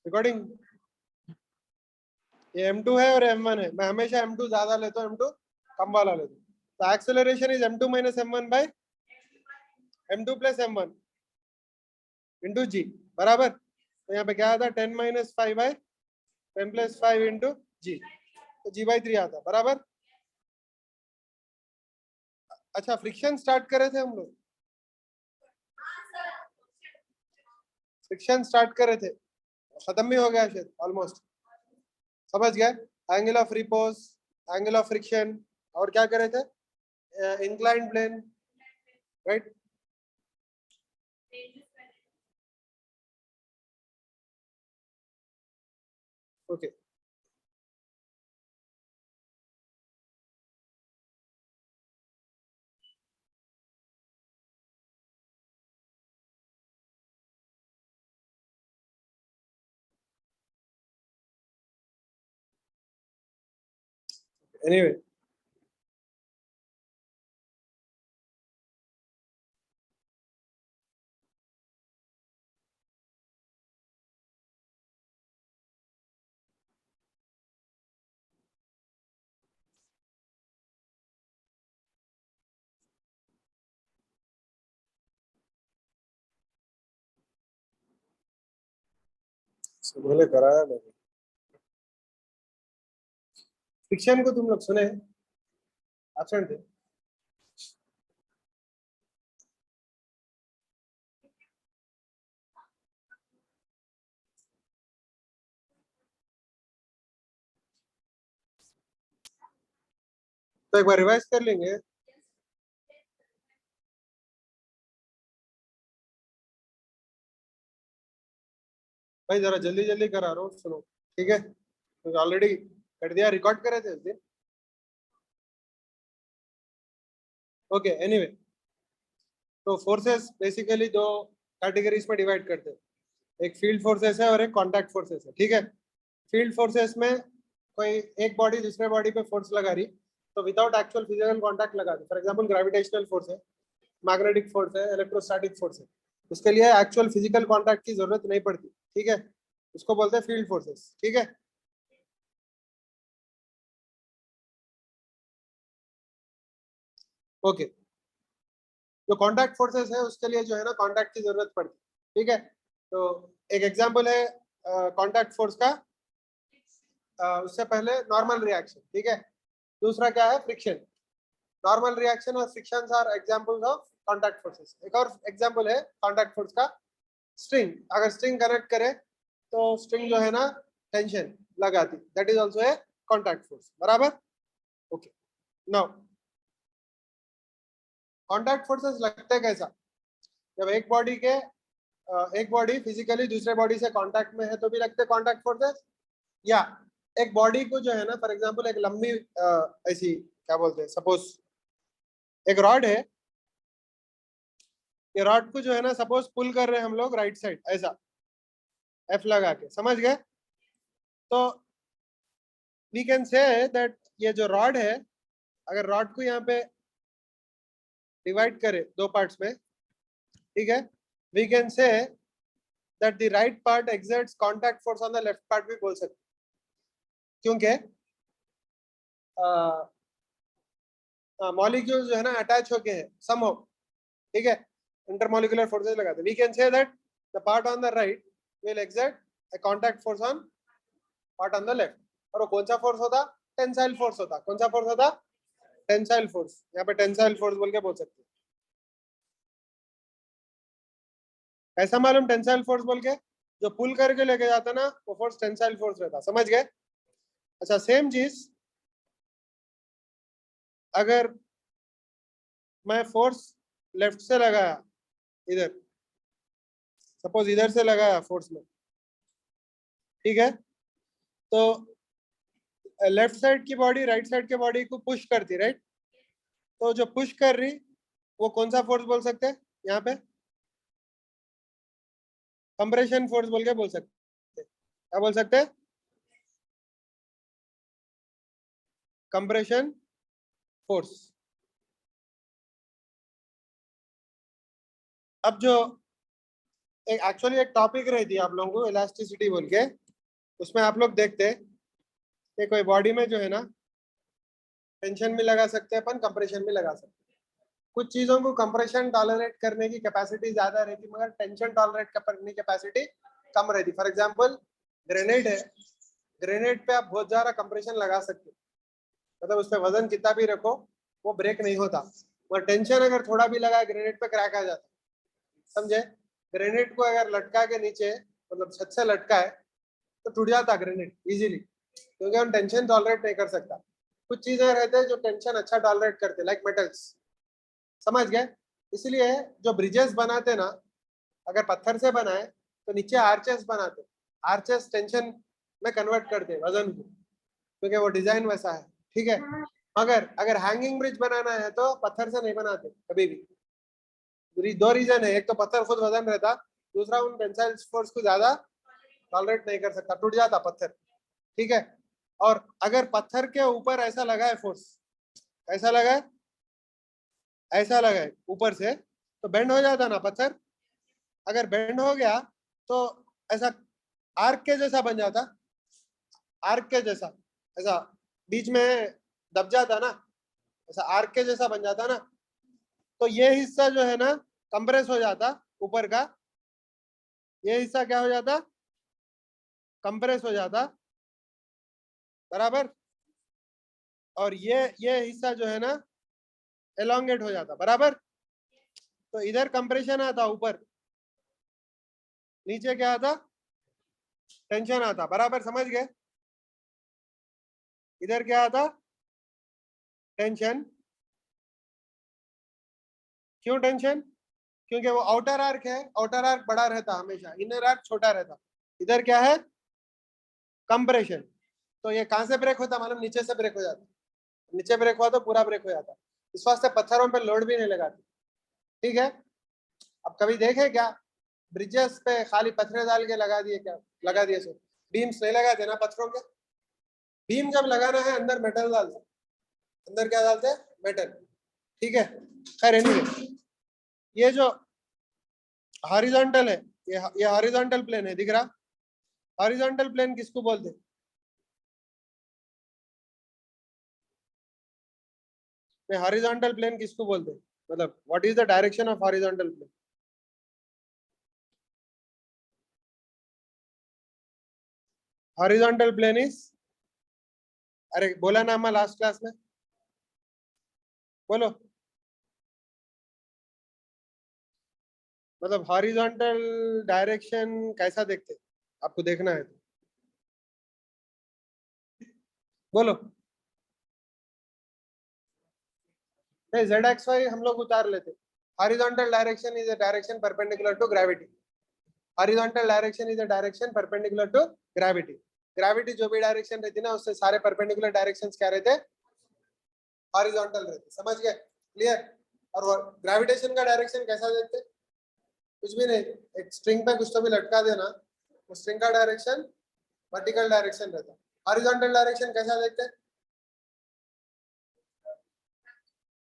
Recording? ये m2 है और m1 है, मैं हमेशा m2 ज्यादा लेता हूँ, m2 कम वाला लेता हूँ। तो acceleration is m2 minus m1 by m2 plus m1 into g, बराबर। तो यहाँ पे क्या आता है 10 minus 5 by 10 plus 5 into g, तो g/3 आता है, बराबर। अच्छा, फ्रिक्शन स्टार्ट करे थे हम लोग, फ्रिक्शन स्टार्ट करे थे, खत्म भी हो गया शायद ऑलमोस्ट, समझ गए। Angle of repose, angle of friction, और क्या करे थे, inclined plane, right. Okay, anyway मैंने कराया मैंने। फ्रिक्शन को तुम लोग सुने, एब्सेंट थे। तो एक बार रिवाइज कर लेंगे। भाई जरा जल्दी जल्दी करा रहा हूँ, सुनो, ठीक है, तो ऑलरेडी कर दिया, रिकॉर्ड करे थे उस दिन। ओके, एनीवे, तो फोर्सेस बेसिकली दो कैटेगरीज में डिवाइड करते हैं, एक फील्ड फोर्सेस है और एक कॉन्टैक्ट फोर्सेस है, ठीक है। फील्ड फोर्सेस में कोई एक बॉडी दूसरे बॉडी पे फोर्स लगा रही, तो विदाउट एक्चुअल फिजिकल कॉन्टैक्ट लगा दी, फॉर एग्जांपल ग्रेविटेशनल फोर्स है, मैग्नेटिक फोर्स है, इलेक्ट्रोस्टैटिक फोर्स है, उसके लिए एक्चुअल फिजिकल कॉन्टैक्ट की जरूरत नहीं पड़ती, ठीक है, उसको बोलते हैं फील्ड फोर्सेस, ठीक है। ओके, जो कॉन्टैक्ट फोर्सेस है उसके लिए जो है ना कॉन्टैक्ट की जरूरत पड़ती है, ठीक है। तो एक एग्जांपल है कॉन्टैक्ट फोर्स का, उससे पहले नॉर्मल रिएक्शन, ठीक है। दूसरा क्या है, फ्रिक्शन। नॉर्मल रिएक्शन और friction are examples of contact forces. एक और एग्जांपल है कॉन्टैक्ट फोर्स का, स्ट्रिंग, अगर स्ट्रिंग कनेक्ट करे तो स्ट्रिंग जो है ना टेंशन लगाती, that is also a contact force, बराबर। ओके, नाउ कॉन्टैक्ट फोर्सेस लगते हैं कैसा, जब एक बॉडी फिजिकली दूसरे बॉडी से कांटेक्ट में है तो भी लगते हैं कॉन्टैक्ट फोर्सेस, या एक बॉडी को जो है ना, फॉर एग्जांपल एक लंबी ऐसी क्या बोलते हैं, सपोज एक रॉड है, ये रॉड को जो है ना सपोज पुल कर रहे हैं हम लोग राइट साइड ऐसा, एफ लगा के, समझ गए। तो वी कैन से दैट ये जो रॉड है, अगर रॉड को यहाँ पे डिवाइड करे दो पार्ट्स में, ठीक है, we can say that the right part exerts contact force on the left part भी बोल सकते, क्योंकि मॉलिक्यूल जो है ना अटैच होके है समहाउ, ठीक है, इंटरमॉलिक्यूलर फोर्सेस लगाते, we can say that the part on the right will exert a contact force on part on the left, और वो कौन सा फोर्स होता, टेंसाइल फोर्स होता, कौन सा फोर्स होता, टेंसाइल फोर्स, यहाँ पे टेंसाइल फोर्स बोल के बोल सकते हैं। ऐसा मालूम टेंसाइल फोर्स बोल के, जो पुल करके लेके जाता ना वो फोर्स टेंसाइल फोर्स रहता, समझ गए। अच्छा, सेम चीज अगर मैं फोर्स लेफ्ट से लगाया, इधर सपोज इधर से लगाया फोर्स में, ठीक है, तो लेफ्ट साइड की बॉडी राइट साइड के बॉडी को पुश करती, राइट। तो जो पुश कर रही वो कौन सा फोर्स बोल सकते हैं, यहाँ पे कंप्रेशन फोर्स बोल के बोल सकते हैं, क्या बोल सकते हैं, कंप्रेशन फोर्स। अब जो एक एक्चुअली एक टॉपिक रहती है आप लोगों को इलास्टिसिटी बोल के, उसमें आप लोग देखते कि कोई बॉडी में जो है ना टेंशन भी लगा सकते हैं अपन, कंप्रेशन भी लगा सकते हैं। कुछ चीजों को कंप्रेशन टॉलरेट करने की कैपेसिटी ज्यादा रहती मगर टेंशन टॉलरेट करने की कैपेसिटी कम रहती। फॉर एग्जांपल ग्रेनेड है, ग्रेनेड पे आप बहुत ज्यादा कंप्रेशन लगा सकते हो, मतलब उस पर वजन कितना भी रखो वो ब्रेक नहीं होता, और टेंशन अगर थोड़ा भी लगा ग्रेनेड पे क्रैक आ जाता। समझे? ग्रेनेड को अगर लटका के नीचे मतलब छत से लटका है तो टूट जाता ग्रेनेड इजीली, क्योंकि हम टेंशन टॉलरेट नहीं कर सकता। कुछ चीजें रहते हैं जो टेंशन अच्छा टॉलरेट करते, लाइक मेटल्स। समझ गए? इसलिए जो ब्रिजेस बनाते ना, अगर पत्थर से बनाए तो नीचे आर्चेस बनाते, आर्चेस टेंशन में कन्वर्ट करते वजन को, क्योंकि वो डिजाइन वैसा है। ठीक है? मगर अगर हैंगिंग ब्रिज बनाना है तो पत्थर से नहीं बनाते कभी भी। दो रीजन है, एक तो पत्थर खुद वजन रहता, दूसरा उन टेंसाइल फोर्स को ज्यादा टॉलरेट नहीं कर सकता, टूट जाता पत्थर। ठीक है? और अगर पत्थर के ऊपर ऐसा लगा है फोर्स, ऐसा लगा है, ऐसा लगा है ऊपर से, तो बेंड हो जाता ना पत्थर। अगर बेंड हो गया तो ऐसा आर्क के जैसा बन जाता, आर्क के जैसा, ऐसा बीच में दब जाता ना, ऐसा आर्क के जैसा बन जाता ना, तो ये हिस्सा जो है ना कंप्रेस हो जाता ऊपर का, ये हिस्सा क्या हो जाता, कंप्रेस हो जाता, बराबर। और ये हिस्सा जो है ना एलोंगेट हो जाता, बराबर। तो इधर कंप्रेशन आता ऊपर, नीचे क्या आता, टेंशन आता, बराबर। समझ गए? इधर क्या आता, टेंशन। क्यों टेंशन? क्योंकि वो आउटर आर्क है, आउटर आर्क बड़ा रहता हमेशा, इनर आर्क छोटा रहता। इधर क्या है, कंप्रेशन। तो ये कहां से ब्रेक होता मालूम, नीचे से ब्रेक हो जाता, नीचे ब्रेक हुआ तो पूरा ब्रेक हो जाता। इस वास्ते पत्थरों पे लोड भी नहीं लगाते। ठीक है? अब कभी देखे क्या ब्रिजेस पे खाली पत्थर डाल के लगा दिए, क्या लगा दिए सो बीम्स नहीं लगाते ना पत्थरों के। बीम जब लगाना है अंदर मेटल डालते, अंदर क्या डालते हैं, मेटल। ठीक है? खैर एनीवे, ये जो हॉरिजॉन्टल है, ये हॉरिजॉन्टल प्लेन है, दिख रहा? हॉरिजॉन्टल प्लेन किसको बोलते हैं? हॉरिजॉन्टल प्लेन किसको बोलते हैं, मतलब what is the direction of horizontal plane? Horizontal plane is, अरे बोला ना मैं लास्ट क्लास में, बोलो। मतलब हॉरिजॉन्टल डायरेक्शन कैसा देखते, आपको देखना है तो बोलो। नहीं, जेड एक्स वाई हम लोग उतार लेते। Horizontal direction is a direction perpendicular to gravity. Horizontal direction is a direction perpendicular to gravity. Gravity जो भी डायरेक्शन रहती है ना, उससे सारे परपेंडिकुलर डायरेक्शंस क्या रहते, हॉरिजॉन्टल रहते। समझ गए? क्लियर? और ग्रेविटेशन का डायरेक्शन कैसा देखते, कुछ भी नहीं, एक स्ट्रिंग पे कुछ तो भी लटका देना, उस स्ट्रिंग का डायरेक्शन वर्टिकल डायरेक्शन रहता। हॉरिजॉन्टल डायरेक्शन कैसा देखते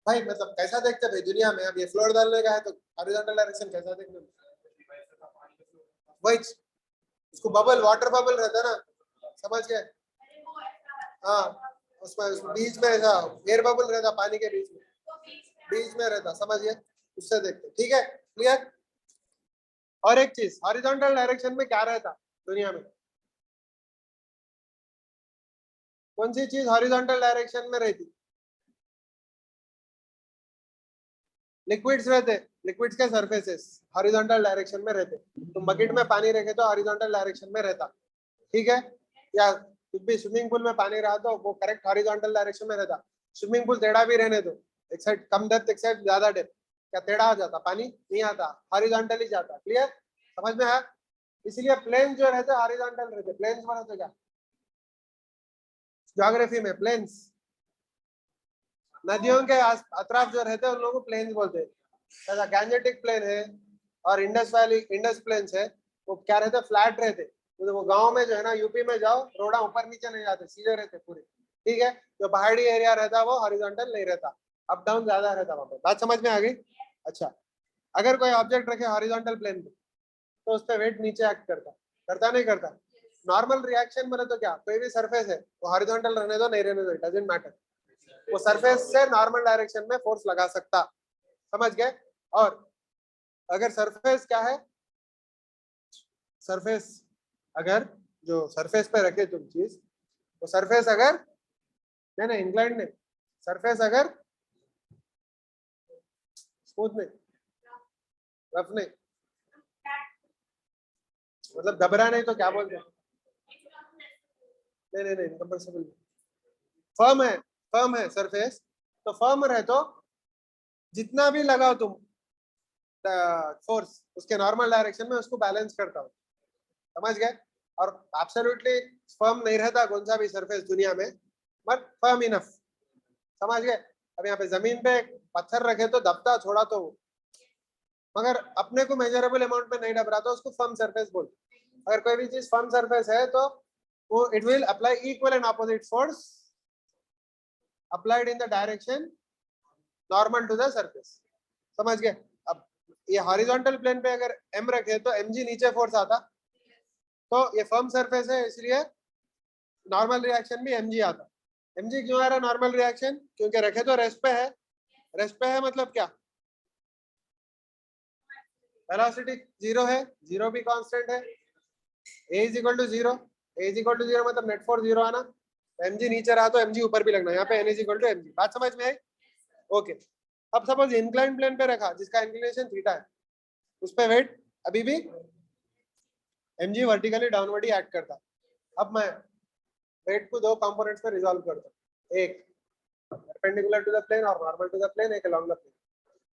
भाई, मतलब कैसा देखते भाई दुनिया में? अब ये फ्लोर डालने का है तो हॉरिजॉन्टल डायरेक्शन कैसा देखने, वही उसको बबल, वाटर बबल रहता ना, समझ गए? हाँ, उसमें बीच में ऐसा एयर बबल रहता, पानी के बीच में रहता, समझिए, उससे देखते। ठीक है? क्लियर? और एक चीज, हॉरिजॉन्टल डायरेक्शन में क्या रहता दुनिया में, कौन सी चीज हॉरिजॉन्टल डायरेक्शन में रहती? लिक्विड्स रहते, लिक्विड्स के सरफेसेस हॉरिजॉन्टल डायरेक्शन में रहते। तो बकेट में पानी रखे तो हॉरिजॉन्टल डायरेक्शन में रहता। ठीक है? या कुछ भी स्विमिंग पूल में पानी रहा तो वो करेक्ट हॉरिजॉन्टल डायरेक्शन में रहता। स्विमिंग पूल टेढ़ा भी रहने दो, एक साइड कम डेप्थ एक साइड ज्यादा डेप्थ, क्या टेढ़ा आ जाता, पानी नहीं आता, हॉरिजॉन्टल ही जाता। क्लियर? समझ में है? इसलिए प्लेन जो रहते हॉरिजॉन्टल रहते। प्लेन्स बनाते क्या ज्योग्राफी में, प्लेन्स नदियों के अतराफ जो रहते हैं उन लोगों को प्लेन्स बोलते हैं। जैसा गैंजेटिक प्लेन है और इंडस वैली, इंडस प्लेन्स है, वो क्या रहते, फ्लैट रहते। तो वो गांव में जो है ना, यूपी में जाओ, रोड़ा ऊपर नीचे नहीं जाते, सीधे रहते पूरे। ठीक है? जो पहाड़ी एरिया रहता है वो हॉरिजॉन्टल नहीं रहता, अप डाउन ज्यादा रहता वहां पे। बात समझ में आ गई? अच्छा, अगर कोई ऑब्जेक्ट रखे हॉरिजॉन्टल प्लेन पे, तो उस पर वेट नीचे एक्ट करता नहीं करता। नॉर्मल रिएक्शन बोले तो क्या, कोई भी सरफेस है वो हॉरिजॉन्टल रहने दो नहीं रहने दो, इट डजंट मैटर, वो सरफेस से नॉर्मल डायरेक्शन में फोर्स लगा सकता, समझ गए। और अगर सरफेस क्या है, सरफेस अगर जो सरफेस पे रखे तुम चीज, तो सरफेस अगर नहीं इंक्लाइंड नहीं, सरफेस अगर स्मूथ नहीं, रफ नहीं, मतलब घबरा नहीं तो क्या बोलते हैं, नहीं इनकम्प्रेसिबल, फर्म है सरफेस, तो फर्म रहे तो जितना भी लगाओ तुम फोर्स उसके नॉर्मल डायरेक्शन में उसको बैलेंस करता हूँ, समझ गए। और एब्सोल्युटली फर्म नहीं रहता कौन सा भी सरफेस दुनिया में, बट फर्म इनफ, समझ गए। अब यहाँ पे जमीन पे पत्थर रखे तो दबता थोड़ा तो, मगर अपने को मेजरेबल अमाउंट में नहीं दब रहा तो उसको फर्म सरफेस बोलते। अगर कोई भी चीज फर्म सरफेस है तो वो it will apply equal and opposite force applied in the direction normal to the surface, समझ गए। अब ये हॉरिजॉन्टल प्लेन पे अगर एम रखे तो mg नीचे फोर्स आता, तो ये फर्म सरफेस है इसलिए नॉर्मल रिएक्शन भी mg आता। mg क्यों आ रहा है नॉर्मल रिएक्शन, क्योंकि रखे तो रेस्ट पे है, रेस्ट पे है मतलब क्या, वेलोसिटी जीरो है, जीरो भी कांस्टेंट है, a is equal to zero, a is equal to zero मतलब नेट फोर्स जीरो आना, mg नीचे रहा तो mg ऊपर भी लगना, यहाँ पे n is equal to mg, बात समझ में आई। ओके, अब सपोज इंक्लाइन प्लेन पे रखा जिसका इंक्लिनेशन थीटा है, उस पे वेट अभी भी mg वर्टिकली डाउनवर्ड ही एक्ट करता। अब मैं वेट को दो कंपोनेंट्स में रिजॉल्व करता हूँ, एक परपेंडिकुलर टू द प्लेन और नॉर्मल टू द प्लेन, एक अलोंग द प्लेन।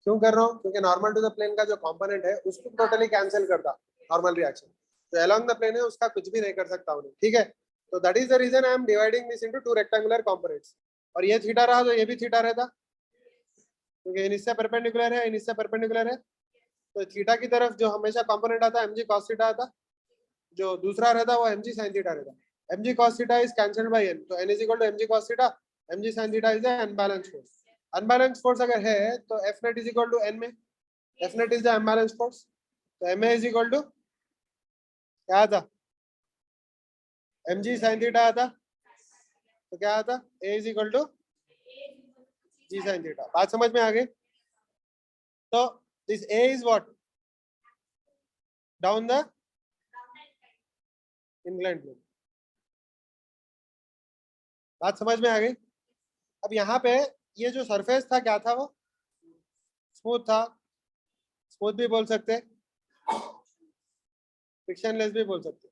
क्यों कर रहा हूँ, क्योंकि नॉर्मल टू द प्लेन का जो कंपोनेंट है उसको टोटली कैंसिल करता नॉर्मल रिएक्शन, तो अलोंग द प्लेन है उसका कुछ भी नहीं कर सकता उन्हें, ठीक है। तो that is the reason I am dividing this into two rectangular components. और ये थीटा रहा तो ये भी थीटा रहता, क्योंकि इन इससे परपेंडिकुलर है, इन इससे परपेंडिकुलर है, तो थीटा की तरफ जो हमेशा कंपोनेंट आता है mg cos थीटा आता, जो दूसरा रहता वो mg sin थीटा रहता। mg cos theta is cancelled by n, तो n is equal to mg cos theta, mg sin theta is the unbalanced force. Unbalanced force अगर है तो F net is equal to n में, F net is the unbalanced force, तो ma is equal to क्या आता, mg sin theta आता, तो क्या आता a is equal to g sin theta, बात समझ में आ गई। तो this a is what, down the inclined plane, बात समझ में आ गई। अब यहाँ पे ये जो सरफेस था क्या था, वो स्मूथ था, स्मूथ भी बोल सकते, फ्रिक्शनलेस भी बोल सकते।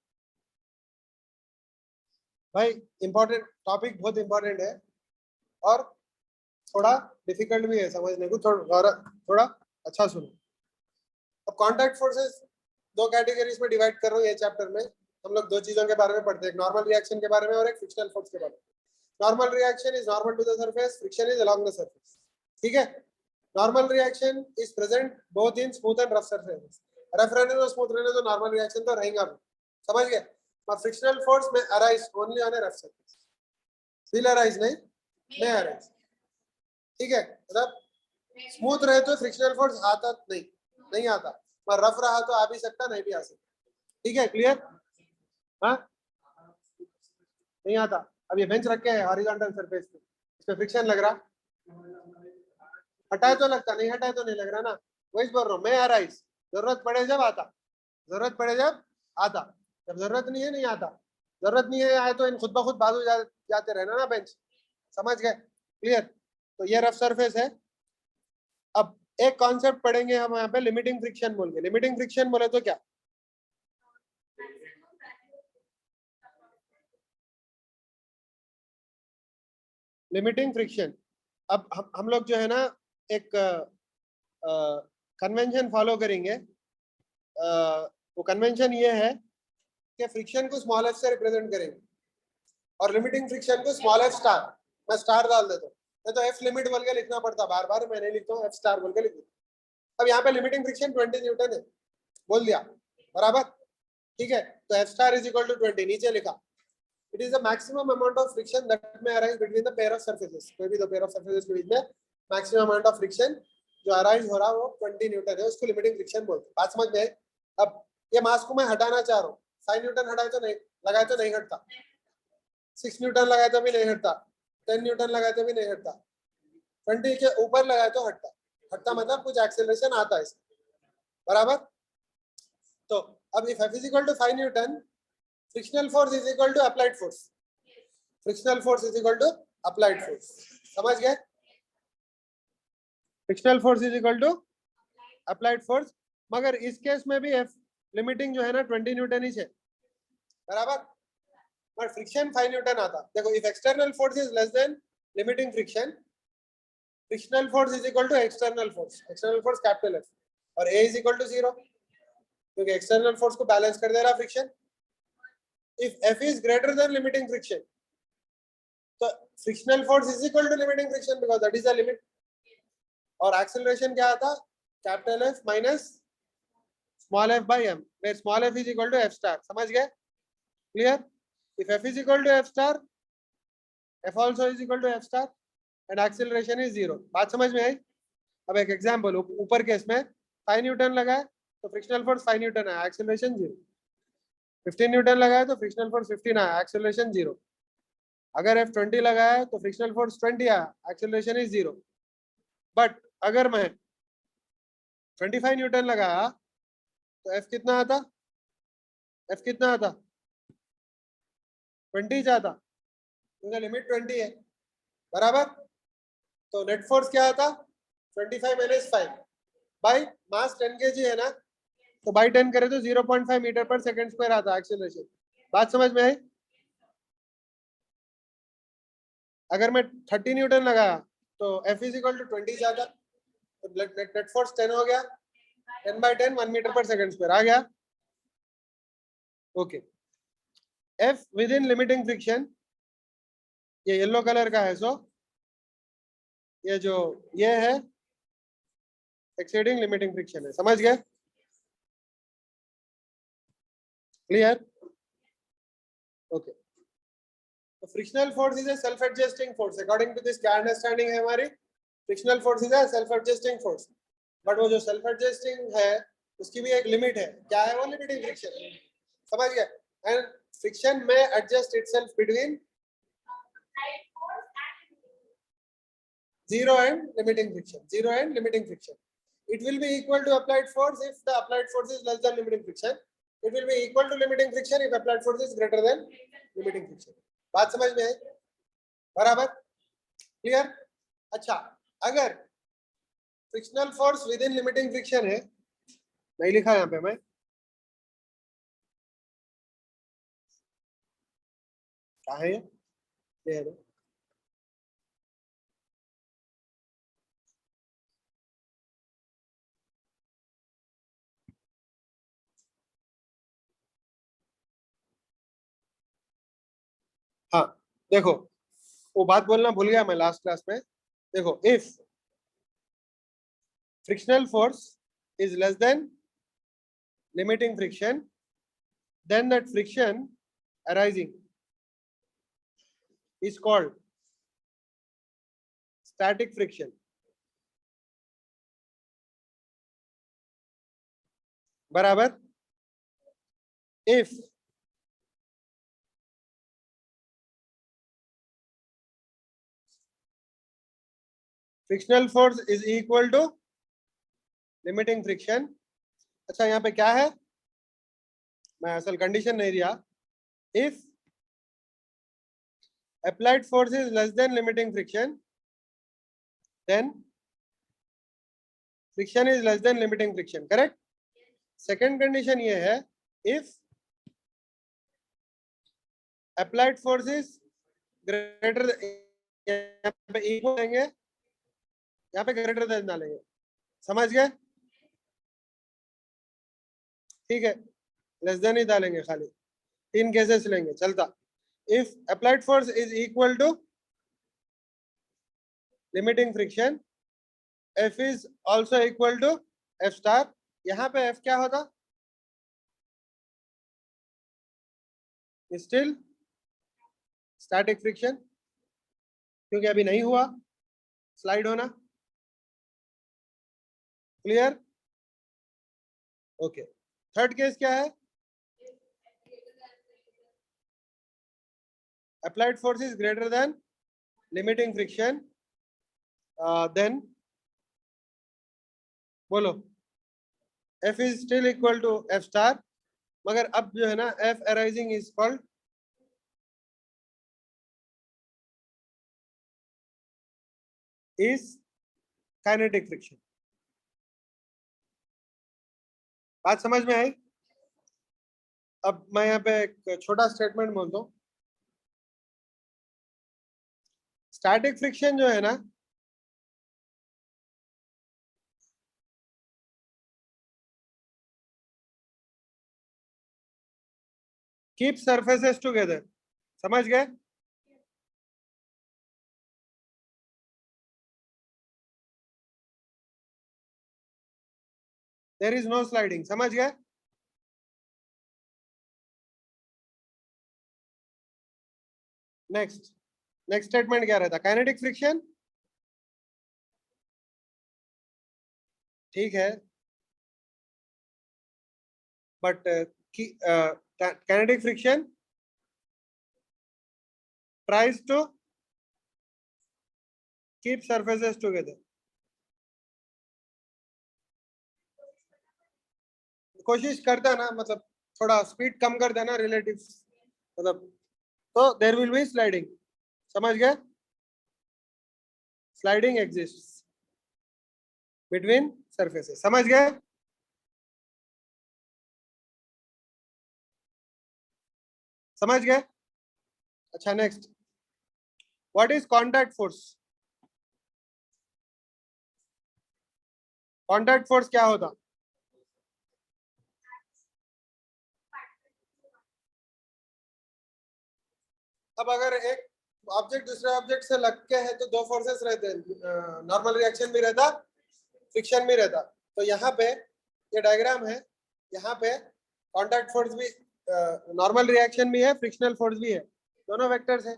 भाई इंपॉर्टेंट टॉपिक, बहुत इंपॉर्टेंट है और थोड़ा डिफिकल्ट भी है समझने को, थोड़ा अच्छा सुनो। अब कॉन्टैक्ट फोर्सेस दो कैटेगरीज में डिवाइड कर रहा हूँ ये चैप्टर में, हम लोग दो चीजों के बारे में पढ़ते हैं, एक नॉर्मल रिएक्शन के बारे में और एक फ्रिक्शनल फोर्स के बारे में। Normal reaction is normal to the surface, friction is along the surface, ठीक है। Normal reaction is present both in smooth and rough surfaces, rough रहने दो स्मूथ रहने दो नॉर्मल रिएक्शन तो रहेगा, समझ गए। और फ्रिक्शनल फोर्स में arise only on A rough surface, will arise नहीं अराइज, ठीक है। मतलब स्मूथ रहे तो फ्रिक्शनल फोर्स आता नहीं आता, पर रफ रहा तो आ भी सकता नहीं भी आ सकता, ठीक है, क्लियर। हाँ नहीं आता। अब ये बेंच रखे हैं हॉरिजॉन्टल सरफेस पे, इस पे फ्रिक्शन लग रहा, हटाए तो लगता, नहीं हटाए तो नहीं लग रहा ना, वही बोल रहा हूँ मैं अराइज, जरूरत पड़े जब आता, जरूरत पड़े जब आता, जब जरूरत नहीं है नहीं आता, जरूरत नहीं है आए तो इन खुद ब खुद बाजू जाते रहना ना बेंच, समझ गए, क्लियर। तो ये रफ सरफेस है। अब एक कॉन्सेप्ट पढ़ेंगे हम यहाँ पे लिमिटिंग फ्रिक्शन बोल के, लिमिटिंग फ्रिक्शन बोले तो क्या, लिमिटिंग फ्रिक्शन। अब हम लोग जो है ना एक कन्वेंशन फॉलो करेंगे, वो कन्वेंशन ये है कि फ्रिक्शन को स्मॉल एफ से रिप्रेजेंट करेंगे और लिमिटिंग फ्रिक्शन को स्मॉल एफ स्टार, मैं स्टार डाल देता हूँ, नहीं तो एफ लिमिट बोल के लिखना पड़ता बार बार, मैं नहीं लिखता हूँ, एफ स्टार बोल के लिख देता। अब यहाँ पे लिमिटिंग फ्रिक्शन 20 न्यूटन है, बोल दिया बराबर, ठीक है। तो F star is equal to 20 नीचे लिखा, it is the maximum amount of friction that may arise between the pair of surfaces, कोई भी दो पेयर ऑफ सरफेसेस के बीच में मैक्सिमम अमाउंट ऑफ फ्रिक्शन जो अराइज हो रहा है वो 20 न्यूटन है, उसको लिमिटिंग फ्रिक्शन बोलते हैं, बात समझ में। अब ये मास को मैं हटाना चाह रहा हूँ, 5 न्यूटन हटाए तो नहीं, लगाए तो नहीं हटता, 6 न्यूटन लगाए तो भी नहीं हटता, 10 न्यूटन लगाए तो भी नहीं हटता, 20 के ऊपर लगाए तो हटता, हटता मतलब कुछ एक्सेलरेशन आता है इसमें, बराबर। तो अब if F is equal to 5 newton, frictional force is equal to applied force, frictional force is equal to applied force, समझ गए? Frictional force is equal to applied force, मगर इस केस में भी F लिमिटिंग जो है ना 20 न्यूटन ही है, बराबर। पर फ्रिक्शन 5 न्यूटन आता, देखो if external force is less than limiting friction, frictional force is equal to external force capital F, और A इज इक्वल टू 0, क्योंकि एक्सटर्नल फोर्स को बैलेंस कर दे रहा friction. If F is greater than limiting friction, तो frictional force is equal to limiting friction because that is the limit, और acceleration क्या आता, capital F minus small f by m, where small f is equal to f star, समझ गए? Clear? if f is equal to f star, f also is equal to f star and acceleration is 0, बात समझ में आई? अब एक example, ऊपर case में 5 Newton लगाए तो फ्रिक्शनल फोर्स 5 न्यूटन है, एक्सेलरेशन 0, 15 न्यूटन लगाए तो फ्रिक्शनल फोर्स 15 है, एक्सेलरेशन 0, अगर F 20 लगाया है तो फ्रिक्शनल फोर्स 20 है, एक्सेलरेशन इज 0। बट अगर मैं 25 न्यूटन लगाया तो F कितना आता, F कितना आता, 20 जाता, क्योंकि लिमिट 20 है, बराबर। तो नेट फोर्स क्या आता, 25 माइनस 5 बाई मास 10 kg है ना, तो बाई 10 करे तो 0.5 मीटर पर सेकंड स्क्वायर आता एक्सेलरेशन, बात समझ में आई? अगर मैं 30 न्यूटन लगाया तो F इज इक्वल टू 20 जाता, तो नेट फोर्स 10 हो गया, 10 by 10 1 metre per second square आ गया, okay. F with in limiting friction, ये येलो कलर का है, सो ये जो ये है एक्सीडिंग लिमिटिंग फ्रिक्शन है, समझ गए? क्लियर? ओके। तो frictional force is a self adjusting force, according to this क्या अंडरस्टैंडिंग है हमारी, frictional force is a self adjusting force, but वो जो सेल्फ एडजस्टिंग है उसकी भी एक लिमिट है, क्या है वो, लिमिटिंग फ्रिक्शन, समझ गए? एंड फ्रिक्शन में adjust itself between 0 and limiting friction, 0 and limiting friction. It will be equal to applied force if the applied force is less than limiting friction. It will be equal to limiting friction if applied force is greater than limiting friction. बात समझ में है? बराबर? Clear? अच्छा, अगर frictional force with in limiting friction है, नहीं लिखा यहाँ पे मैं, क्या है ये है, हाँ देखो, वो बात बोलना भूल गया मैं लास्ट क्लास में, देखो if frictional force is less than limiting friction, then that friction arising is called static friction, बराबर। if frictional force is equal to limiting friction, अच्छा यहाँ पे क्या है, मैं असल कंडीशन नहीं दिया, if applied force is less than limiting friction, then friction is less than limiting friction, correct? second condition ये है, if applied force is greater, यहाँ पे equal देंगे, यहाँ पे greater than डालेंगे, समझ गए? ठीक है, लेस देन ही डालेंगे, खाली 3 केसेस लेंगे, चलता। If applied force is equal to limiting friction, F is also equal to F star, यहाँ पे F क्या होता, स्टिल स्टैटिक फ्रिक्शन, क्योंकि अभी नहीं हुआ स्लाइड होना, क्लियर? ओके। थर्ड केस क्या है? applied force is greater than limiting friction, then बोलो F is still equal to F star, मगर अब जो है ना F arising is called is kinetic friction. बात समझ में आई? अब मैं यहाँ पे एक छोटा स्टेटमेंट बोलता हूँ. स्टैटिक फ्रिक्शन जो है ना, कीप सरफेसेस टुगेदर. समझ गए? There is no sliding. समझ गए? नेक्स्ट स्टेटमेंट क्या रहता? काइनेटिक फ्रिक्शन ठीक है, but kinetic friction tries to keep surfaces together. कोशिश करता ना, मतलब थोड़ा स्पीड कम कर देना रिलेटिव, मतलब तो देयर विल बी स्लाइडिंग. समझ गए? Sliding exists between surfaces. समझ गए? समझ गए? अच्छा, next, what is contact force? Contact force क्या होता? अब अगर एक ऑब्जेक्ट दूसरे ऑब्जेक्ट से लग के है तो दो फोर्सेस रहते हैं, नॉर्मल रिएक्शन भी रहता, फ्रिक्शन भी रहता. तो यहाँ पे ये डायग्राम है, यहाँ पे कॉन्टैक्ट फोर्स भी, नॉर्मल रिएक्शन भी है, फ्रिक्शनल फोर्स भी है, दोनों वेक्टर्स है.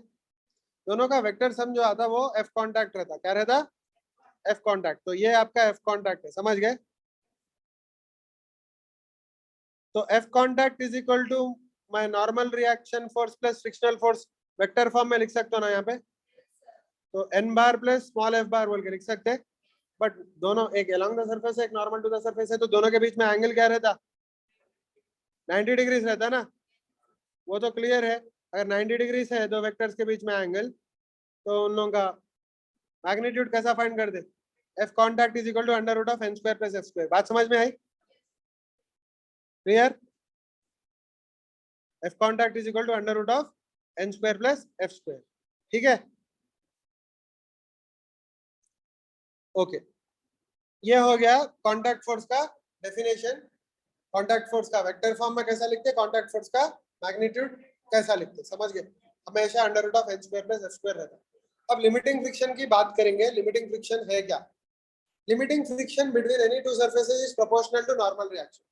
दोनों का वेक्टर सम जो आता वो एफ कॉन्टैक्ट रहता. क्या रहता? F contact. तो ये आपका एफ कॉन्टैक्ट है. समझ गए? तो F contact is equal to my normal reaction force plus frictional force. Vector form में लिख सकते हो ना यहाँ पे? तो N bar plus small F bar बोल के लिख सकते हैं. बट दोनों, एक अलोंग द सरफेस है, एक नॉर्मल टू द सरफेस है, तो दोनों के बीच में एंगल क्या रहता? 90 डिग्रीज रहता ना. वो तो क्लियर है. अगर 90 डिग्रीज है दो वेक्टर्स के बीच में एंगल, तो उन लोगों का मैग्नीट्यूड कैसा फाइंड कर दे? F contact is equal to under root of N square plus F square. बात समझ में आई? Clear? F contact is equal to under root of N square plus F square. ठीक है? ओके, ये हो गया कॉन्टैक्ट फोर्स का डेफिनेशन. कॉन्टैक्ट फोर्स का वेक्टर फॉर्म में कैसा लिखते हैं, कॉन्टैक्ट फोर्स का मैग्नीट्यूड कैसा लिखते हैं. समझ गए? हमेशा under root of N square plus F square रहता है. अब लिमिटिंग फ्रिक्शन की बात करेंगे. लिमिटिंग फ्रिक्शन है क्या? Limiting friction between any two surfaces is proportional to normal reaction.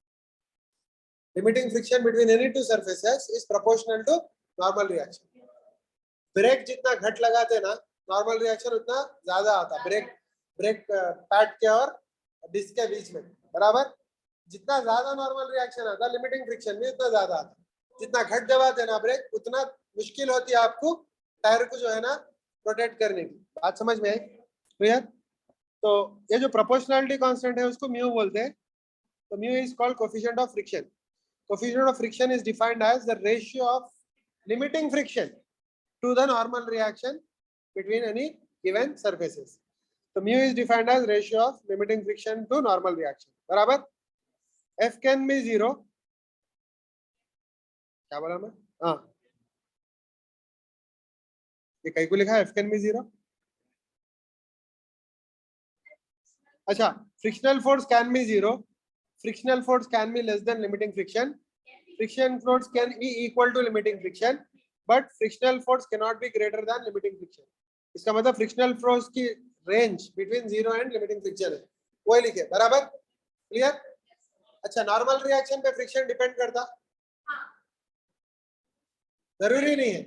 Limiting friction between any two surfaces is proportional to normal reaction. Brake जितना घट लगाते ना, नॉर्मल रिएक्शन उतना ज्यादा आता. ब्रेक पैड के और डिस्क के बीच में, बराबर. जितना ज्यादा नॉर्मल रिएक्शन आता, लिमिटिंग फ्रिक्शन भी उतना ज्यादा आता. जितना घट दबाते ना ब्रेक, उतना मुश्किल होती है आपको टायर को जो है ना प्रोटेक्ट करने की. बात समझ में आई? क्लियर? तो ये जो प्रोपोर्शनलिटी कांस्टेंट है उसको म्यू बोलते हैं. तो mu is called coefficient of friction. Coefficient of friction is defined as the ratio of limiting friction to the normal reaction between any given surfaces. So mu is defined as ratio of limiting friction to normal reaction. बराबर? F can be 0. क्या बोला मैं? हाँ, ये कहीं को लिखा है F can be 0. अच्छा, frictional force can be 0. Frictional force can be less than limiting friction. Friction force can be equal to limiting friction, but frictional force cannot be greater than limiting friction. इसका मतलब frictional force की range between 0 and limiting friction है, वही लिखे. बराबर? Clear? अच्छा, normal reaction पे friction depend करता? जरूरी नहीं है,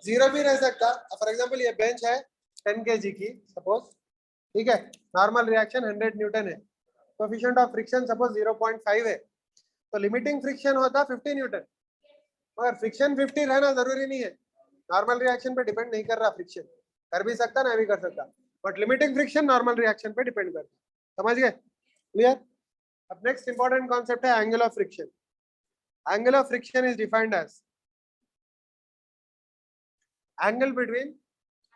जीरो भी रह सकता. फॉर एग्जांपल ये बेंच है 10 kg की सपोज, ठीक है. नॉर्मल रिएक्शन 100 न्यूटन है. कोएफिशिएंट ऑफ फ्रिक्शन सपोज 0.5 है. तो लिमिटिंग फ्रिक्शन होता 50 न्यूटन, मगर फ्रिक्शन 50 रहना जरूरी नहीं है, नॉर्मल रिएक्शन पे डिपेंड नहीं कर रहा, फ्रिक्शन कर भी सकता ना भी कर सकता, but limiting friction normal reaction पे डिपेंड करता। समझ गए? क्लियर? अब नेक्स्ट इंपॉर्टेंट कॉन्सेप्ट है angle of friction. Angle of friction is defined as angle between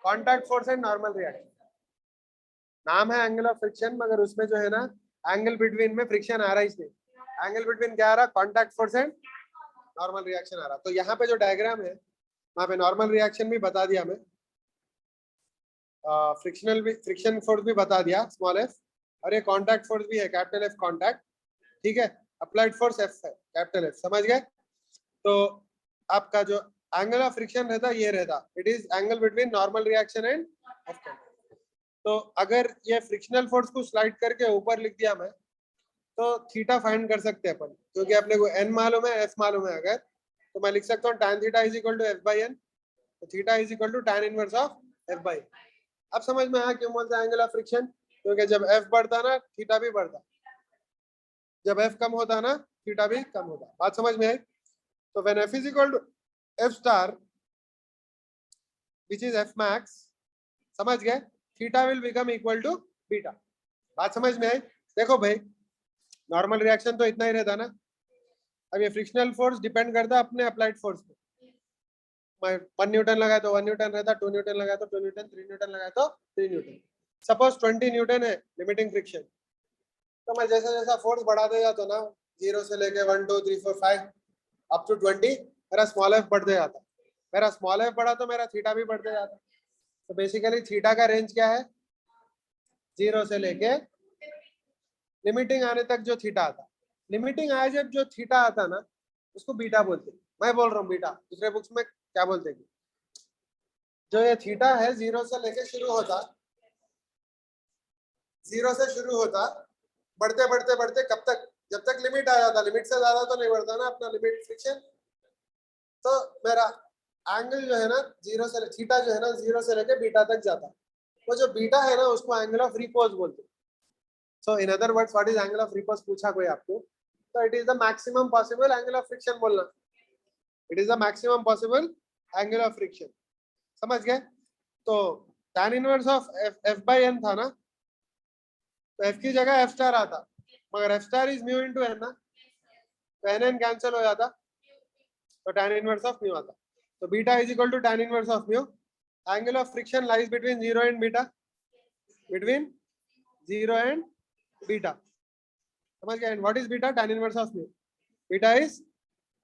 contact force and normal reaction. नाम है एंगल ऑफ फ्रिक्शन, मगर उसमें जो है ना एंगल बिटवीन में फ्रिक्शन आ रहा ही नहीं, एंगल बिटवीन क्या आ रहा? Contact force and normal reaction आ रहा। तो यहाँ पे जो डायग्राम है वहाँ पे नॉर्मल रिएक्शन भी बता दिया हमें, फ्रिक्शन फोर्स भी बता दिया स्मॉल एफ, और ये कॉन्टैक्ट फोर्स भी है कैपिटल एफ कॉन्टैक्ट, ठीक है। अप्लाइड फोर्स एफ है कैपिटल एफ, समझ गए? तो आपका जो एंगल ऑफ फ्रिक्शन रहता ये रहता, it is angle between normal reaction and F contact. तो अगर ये फ्रिक्शनल फोर्स को स्लाइड करके ऊपर लिख दिया मैं, तो थीटा फाइंड कर सकते हैं अपन, क्योंकि अपने को एन मालूम है, एफ मालूम है, अगर तो मैं लिख सकता हूँ tan theta is equal to F by N, तो theta is equal to tan inverse of F by. अब समझ में आया क्यों बोलते हैं एंगल ऑफ फ्रिक्शन? क्योंकि जब एफ बढ़ता ना थीटा भी बढ़ता, जब एफ कम होता ना थीटा भी कम होता। बात समझ में आई? तो when F is equal to F star which is F max, समझ गए, theta will become equal to beta. बात समझ में आई? देखो भाई, नॉर्मल रिएक्शन तो इतना ही रहता ना, अब ये फ्रिक्शनल फोर्स डिपेंड करता है अपने अप्लाइड फोर्स पे। मैं 1 न्यूटन लगाया तो 1 न्यूटन रहता, 2 न्यूटन लगाया तो 2 न्यूटन, 3 न्यूटन लगाया तो 3 न्यूटन। सपोज 20 न्यूटन है लिमिटिंग फ्रिक्शन, तो मैं जैसा जैसा फोर्स बढ़ाते जाता ना, 0 से लेके 1 2 3 4 5 अप टू 20, मेरा स्मॉल एफ बढ़ते जाता। मेरा स्मॉल एफ बढ़ा तो मेरा थीटा भी बढ़ते जाता। तो बेसिकली थीटा का रेंज क्या है? 0 से लेके लिमिटिंग आने तक जो थीटा आता, लिमिटिंग आया जब जो थीटा आता ना उसको बीटा बोलते। मैं बोल रहा हूँ बीटा, दूसरे बुक्स में क्या बोलते हैं? जो ये थीटा है 0 से लेके शुरू होता, 0 से शुरू होता, बढ़ते बढ़ते बढ़ते कब तक? जब तक लिमिट आ जाता। लिमिट से ज्यादा तो नहीं बढ़ता ना अपना लिमिट फ्रिक्शन। तो मेरा एंगल जो है ना 0 से, थीटा जो है ना 0 से लेके बीटा तक जाता। वो जो बीटा है ना उसको एंगल ऑफ रिपोज बोलते। So in other words what is angle of repose पूछा कोई आपको, तो it is the maximum possible angle of friction बोलना। It is the maximum possible angle of friction, समझ गए? तो tan inverse of f by n था ना, तो f की जगह f स्टार आता, मगर f star is mu into n ना, तो n कैंसिल हो जाता, तो tan इनवर्स ऑफ म्यू आता। तो beta is equal to tan inverse of mu. Angle of friction lies between 0 and beta, between 0 and beta, समझ गए? And what is beta? tan inverse of mu. Beta is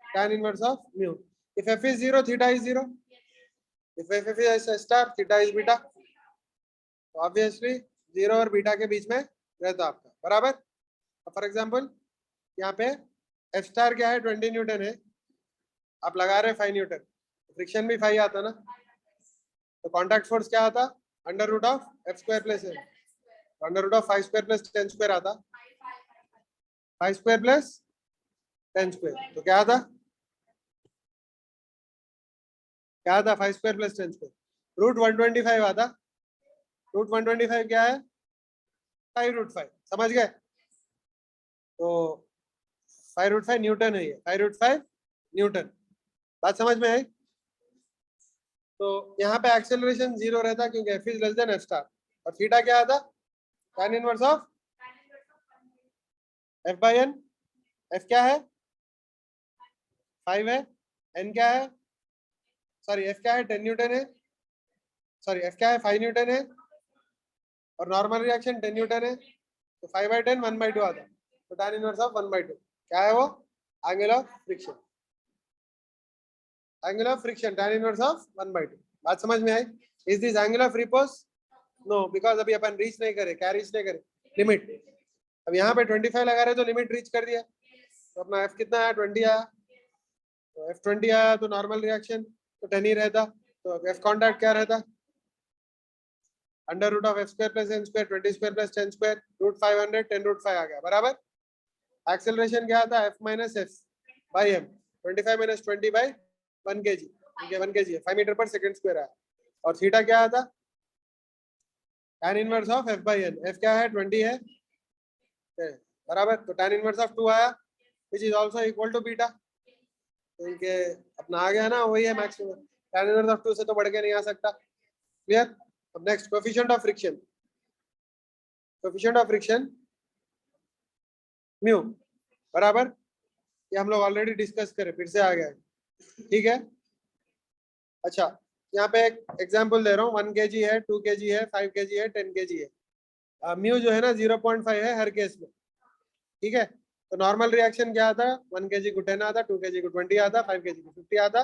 tan inverse of mu. If f is 0, theta is 0. If f is a star, theta is beta. तो obviously 0 और beta के बीच में रहता आपका, बराबर। फॉर एग्जांपल यहाँ पे एफ स्टार क्या है? 20 न्यूटन है, आप लगा रहे 5 न्यूटन, फ्रिक्शन भी 5 आता ना, तो कॉन्टैक्ट फोर्स क्या आता? Under root of F square plus N, under root of 5 square plus 10 square आता, 5 स्क्वायर प्लस 10 स्क्वायर, तो क्या आता? क्या आता? 5 स्क्वायर प्लस 10 स्क्वायर, रूट 125 आता। रूट 125 क्या है? 5 रूट 5, समझ गए? तो 5 रूट 5 न्यूटन है ये, 5 रूट 5 न्यूटन। बात समझ में आई? तो यहाँ पे एक्सेलरेशन 0 रहता क्योंकि F is less than F star, और थीटा क्या आता? tan inverse of F by N. F क्या है? 5 है, एन क्या है? सॉरी एफ क्या है? 10 न्यूटन है, सॉरी एफ क्या है? 5 न्यूटन है, और नॉर्मल रिएक्शन 10 न्यूटन है, तो 5 बाई 10 1 बाई 2 आता, तो tan इनवर्स ऑफ 1 बाई 2 क्या है? वो angle of friction, angle of friction tan inverse of 1 by 2। बात समझ में आई? Is this angle of repose? No, because अभी अपन रीच नहीं करे, क्या रीच नहीं करे? लिमिट। अब यहाँ पे 25 लगा रहे तो लिमिट रीच कर दिया, तो अपना एफ कितना आया? 20 आया, तो एफ 20 आया तो नॉर्मल रिएक्शन तो 10 ही रहता, तो एफ कॉन्टैक्ट क्या रहता? Under root of F square plus N square, 20 square plus 10 square, root 500, 10 root 5 आ गया, बराबर। एक्सेलरेशन क्या आता? F minus F by M, 25 minus 20 by 1 kg, ठीक है 1 kg 5 metre per second square आया। और थीटा क्या आता? tan inverse of f by n। f क्या है? 20 है, बराबर, तो tan इनवर्स ऑफ 2 आया, which is also equal to beta. तो इनके अपना आ गया ना, वही है मैक्सिमम, tan इनवर्स ऑफ 2 से तो बढ़ के नहीं आ सकता। क्लियर। अब next coefficient of friction, coefficient of friction mu बराबर, ये हम लोग ऑलरेडी डिस्कस करें, फिर से आ गया है, ठीक है। अच्छा, यहाँ पे एक एग्जांपल दे रहा हूँ, 1 kg है, 2 kg है, 5 kg है, 10 kg है। म्यू जो है ना 0.5 है हर केस में, ठीक है। तो नॉर्मल रिएक्शन क्या आता, 1 kg को 10 आता, 2 kg को 20 आता, 5 kg को 50 आता,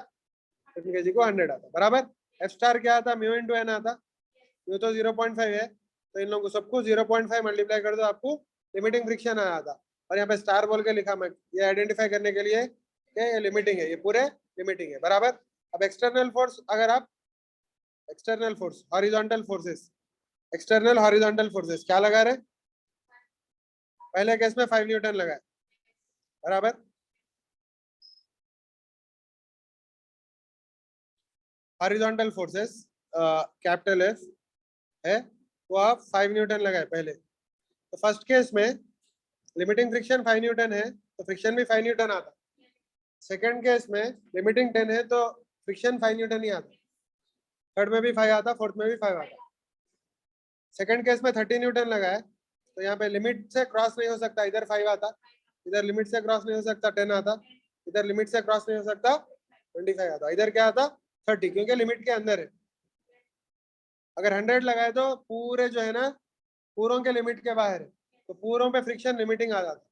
10 kg को 100 आता, बराबर। एफ स्टार क्या आता, म्यू इंटू एन आता। म्यू तो 0.5 है, तो इन लोगों को सबको 0.5 मल्टीप्लाई कर दो, आपको लिमिटिंग फ्रिक्शन आया था। और यहाँ पे स्टार बोल के लिखा मैं, ये आइडेंटिफाई करने के लिए कि ये लिमिटिंग है, ये पूरे लिमिटिंग है, बराबर। अब एक्सटर्नल फोर्स, अगर आप external force horizontal forces, external horizontal forces क्या लगा रहे, पहले केस में 5 न्यूटन लगा है, बराबर। हॉरिजॉन्टल फोर्सेस कैपिटल एफ है, वो आप 5 न्यूटन लगाए पहले। तो फर्स्ट केस में लिमिटिंग फ्रिक्शन 5 न्यूटन है, तो फ्रिक्शन भी 5 न्यूटन आता। सेकंड केस में लिमिटिंग 10 है, तो फ्रिक्शन 5 न्यूटन ही आता। थर्ड में भी 5 आता, फोर्थ में भी 5 आता। सेकंड केस में 30 न्यूटन लगा है, तो यहाँ पे लिमिट से क्रॉस नहीं हो सकता, इधर 5 आता, इधर लिमिट से क्रॉस नहीं हो सकता 10 आता, इधर लिमिट से क्रॉस नहीं हो सकता 25 आता, इधर क्या आता 30, क्योंकि लिमिट के अंदर है। अगर 100 लगाए तो पूरे जो है ना पूरों के लिमिट के बाहर है, तो पूरों पे फ्रिक्शन लिमिटिंग आ जाता।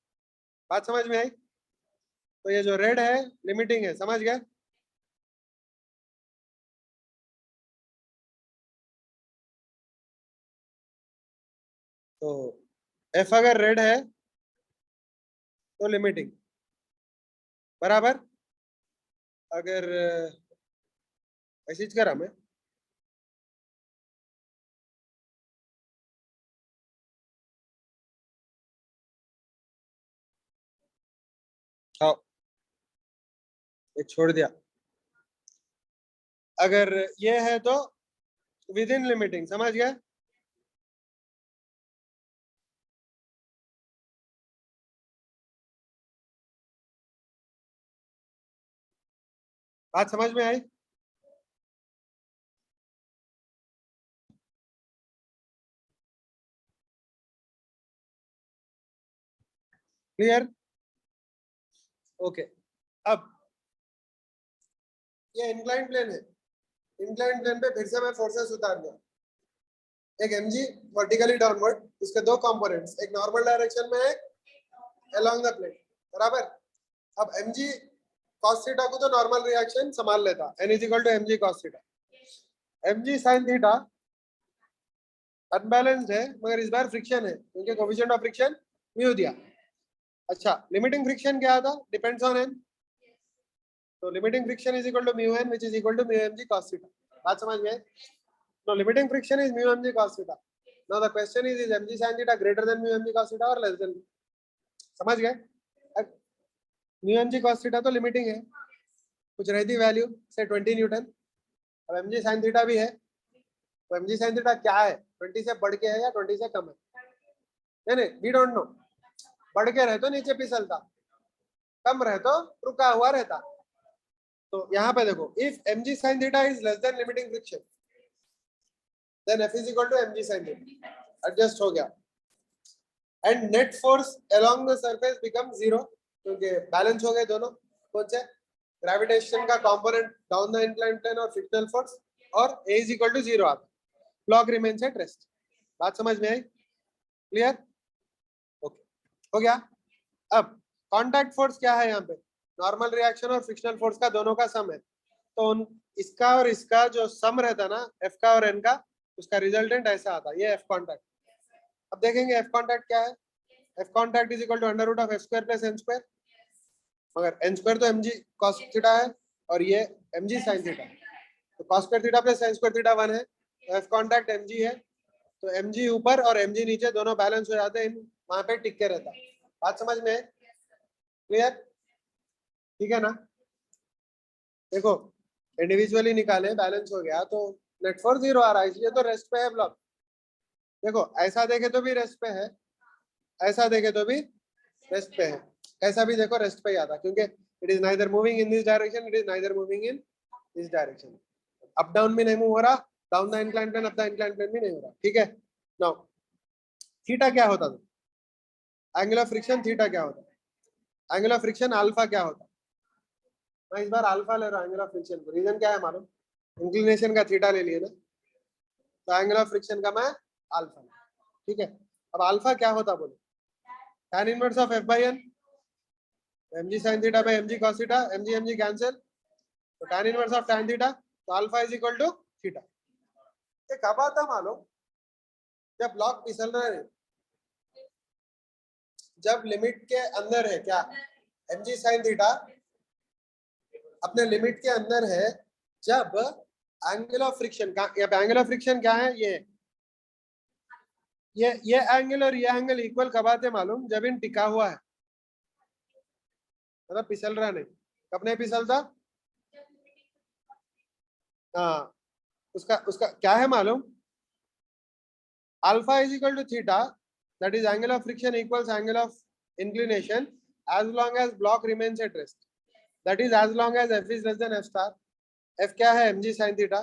बात समझ में आई। तो ये जो रेड है लिमिटिंग है, समझ गए। तो एफ अगर रेड है तो लिमिटिंग, बराबर। अगर ऐसी करा मैं, हाँ ये छोड़ दिया। अगर ये है तो विद इन लिमिटिंग, समझ गए। बात समझ में आई। Clear, okay. अब ये इंक्लाइन प्लेन है, इंक्लाइन प्लेन पे फिर से मैं फोर्सेस उतार दिया। एक mg वर्टिकली डाउनवर्ड, इसके दो कंपोनेंट्स, एक नॉर्मल डायरेक्शन में, एक अलोंग द प्लेन, बराबर। अब mg cos थीटा को तो नॉर्मल रिएक्शन संभाल लेता, n is equal to mg cos theta. mg sin theta unbalanced है, मगर इस बार फ्रिक्शन है, क्योंकि कोएफिशिएंट ऑफ फ्रिक्शन म्यू दिया। अच्छा, लिमिटिंग फ्रिक्शन क्या था, डिपेंड्स ऑन n। तो limiting friction is equal to mu n which is equal to mu mg cos theta. बात समझ में। No limiting friction is mu mg cos theta. Now the question is mg sin theta greater than mu mg cos theta और less than. समझ गए। Mu mg cos theta तो limiting है, कुछ रहती वैल्यू से 20 न्यूटन। अब mg sin थीटा भी है, तो mg sin थीटा क्या है, 20 से बढ़ के है या 20 से कम है। नहीं वी डोंट नो। बढ़ के रहे तो नीचे फिसलता, कम रहे तो रुका हुआ रहता। तो यहाँ पे देखो, if mg sin theta is less than limiting friction, then f is equal to mg sin theta. Adjust हो गया। And net force along the surface become zero, क्योंकि बैलेंस हो गए दोनों। कौन से, ग्रेविटेशन का component down the incline plane और फ्रिक्शनल फोर्स, और a is equal to zero आता, ब्लॉक रिमेन्स एट रेस्ट। बात समझ में आई। क्लियर, ओके, हो गया। अब कांटेक्ट फोर्स क्या है, यहाँ पे नॉर्मल रिएक्शन और फ्रिक्शनल फोर्स का दोनों का सम है। तो इसका और इसका जो सम रहता ना, एफ का और एन का, उसका रिजल्टेंट ऐसा आता, ये एफ कॉन्टैक्ट। अब देखेंगे एफ कॉन्टैक्ट क्या है। F contact is equal to under root of F square plus N square, मगर एन स्क्वायर तो mg cos थीटा है और ये mg sin थीटा, तो cos square theta plus sin square theta 1 है, तो एफ कॉन्टैक्ट mg है। तो mg ऊपर और mg नीचे दोनों बैलेंस हो जाते हैं, वहां पे टिक के रहता। बात समझ में, क्लियर, ठीक है ना। देखो इंडिविजुअली निकाले, बैलेंस हो गया, तो नेट फोर्स जीरो आ रहा है, इसलिए तो रेस्ट पे है ब्लॉक। देखो ऐसा देखे तो भी रेस्ट पे है, ऐसा देखे तो भी रेस्ट पे है। कैसा भी देखो रेस्ट पे ही आता, क्योंकि it is neither moving in this direction, it is neither moving in this direction, up down भी नहीं मूव हो रहा, down the incline plane up the incline plane भी नहीं हो रहा, ठीक है। नाउ थीटा क्या होता था, एंगल ऑफ फ्रिक्शन थीटा क्या होता है, एंगल ऑफ फ्रिक्शन अल्फा क्या होता है। मैं इस बार अल्फा ले रहा हूँ एंगल ऑफ फ्रिक्शन को, रीजन क्या है मालूम, इंक्लिनेशन का थीटा ले लिए ना, तो एंगल ऑफ फ्रिक्शन का मैं अल्फा, ठीक है। अब अल्फा क्या होता बोले, tan inverse of f by n, mg sin theta by mg cos theta, mg cancel, तो tan inverse of tan theta, तो alpha is equal to theta. ये कब आता मालूम, जब ब्लॉक फिसल रहा है, जब लिमिट के अंदर है, क्या mg sin थीटा अपने लिमिट के अंदर है, जब एंगल ऑफ फ्रिक्शन का, यहाँ एंगल ऑफ फ्रिक्शन क्या है, ये एंगल और ये एंगल इक्वल कब आते मालूम, जब इन टिका हुआ है, मतलब फिसल रहा नहीं, कब नहीं फिसलता, हाँ उसका उसका क्या है मालूम, alpha is equal to theta, that is angle of friction equals angle of inclination as long as block remains at rest, that is as long as f is less than f star, f क्या है mg sin theta,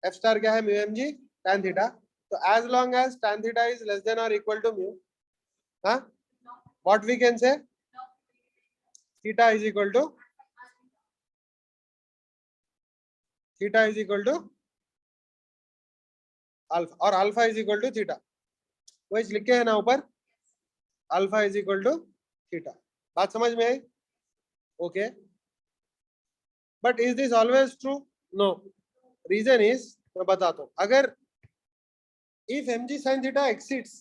f star क्या है mu mg tan theta, तो as long as tan theta is less than or equal to mu, huh? what we can say, theta is equal to alpha, और alpha is equal to theta, वही लिखे है ना ऊपर, alpha is equal to theta. बात समझ में आई, okay. But is this always true, no, reason is, मैं बताता हूं, अगर if mg sin theta exceeds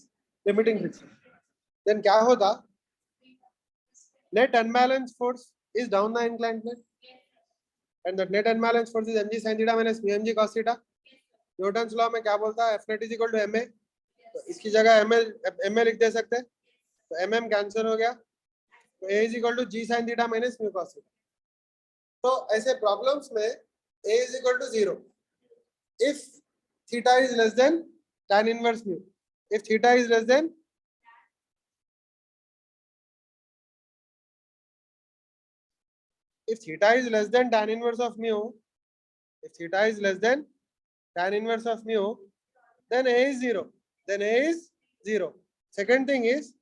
limiting friction, then क्या होता, net unbalanced force is down the inclined plane, and the net unbalanced force is mg sin theta minus mu mg cos theta। Newton's law में क्या बोलता है, F net is equal to ma, तो इसकी जगह ma लिख दे सकते हैं, तो mm कैंसिल हो गया, तो a is equal to g sin theta minus mu cos theta। तो ऐसे प्रॉब्लम्स में a is equal to 0 if theta is less than tan inverse mu, if theta is less than tan inverse of mu, if theta is less than tan inverse of mu, then a is 0, then a is 0। second thing is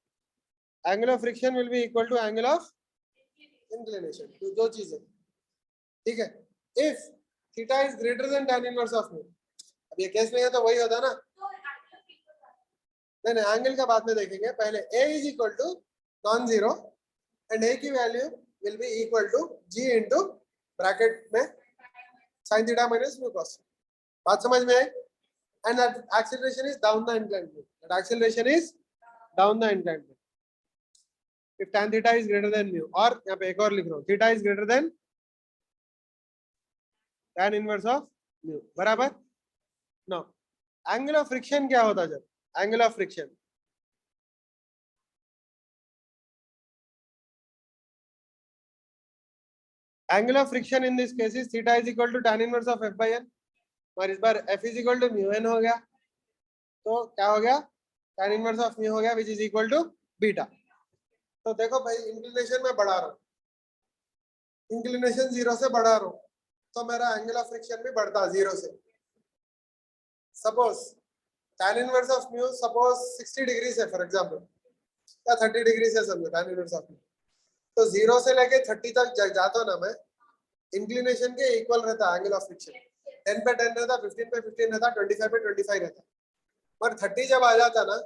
angle of friction will be equal to angle of inclination, तो दो चीजें, ठीक है। if theta is greater than tan inverse of mu, अब ये case में है तो वही होता ना, नहीं एंगल का बाद में देखेंगे, पहले a is equal to non zero and a की value will be equal to g into bracket में sin theta minus mu cos, बात समझ में आई, and that acceleration is down the inclined plane, that acceleration is down the inclined plane if tan theta is greater than mu, और यहाँ पे एक और लिख रहा हूँ, theta is greater than tan inverse of mu, बराबर। now angle of friction क्या होता है, जब angle of friction, angle of friction in this case is theta is equal to tan inverse of f by n, और इस बार f is equal to mu n हो गया, तो क्या हो गया, tan inverse of mu हो गया which is equal to beta. तो देखो भाई इंक्लिनेशन में बढ़ा रहा हूँ, इंक्लिनेशन 0 से बढ़ा रहा हूँ, तो मेरा एंगल ऑफ फ्रिक्शन भी बढ़ता है 0 से। Suppose tan inverse of mu suppose 60 degree से फॉर एग्जांपल, या 30 डिग्री से समझो tan इनवर्स ऑफ म्यू, तो 0 से लेके 30 तक जाता ना मैं, इंक्लिनेशन के इक्वल रहता एंगल ऑफ फ्रिक्शन, 10 पे 10 रहता, 15 पे 15 रहता, 25 पे 25 रहता, पर 30 जब आ जाता ना,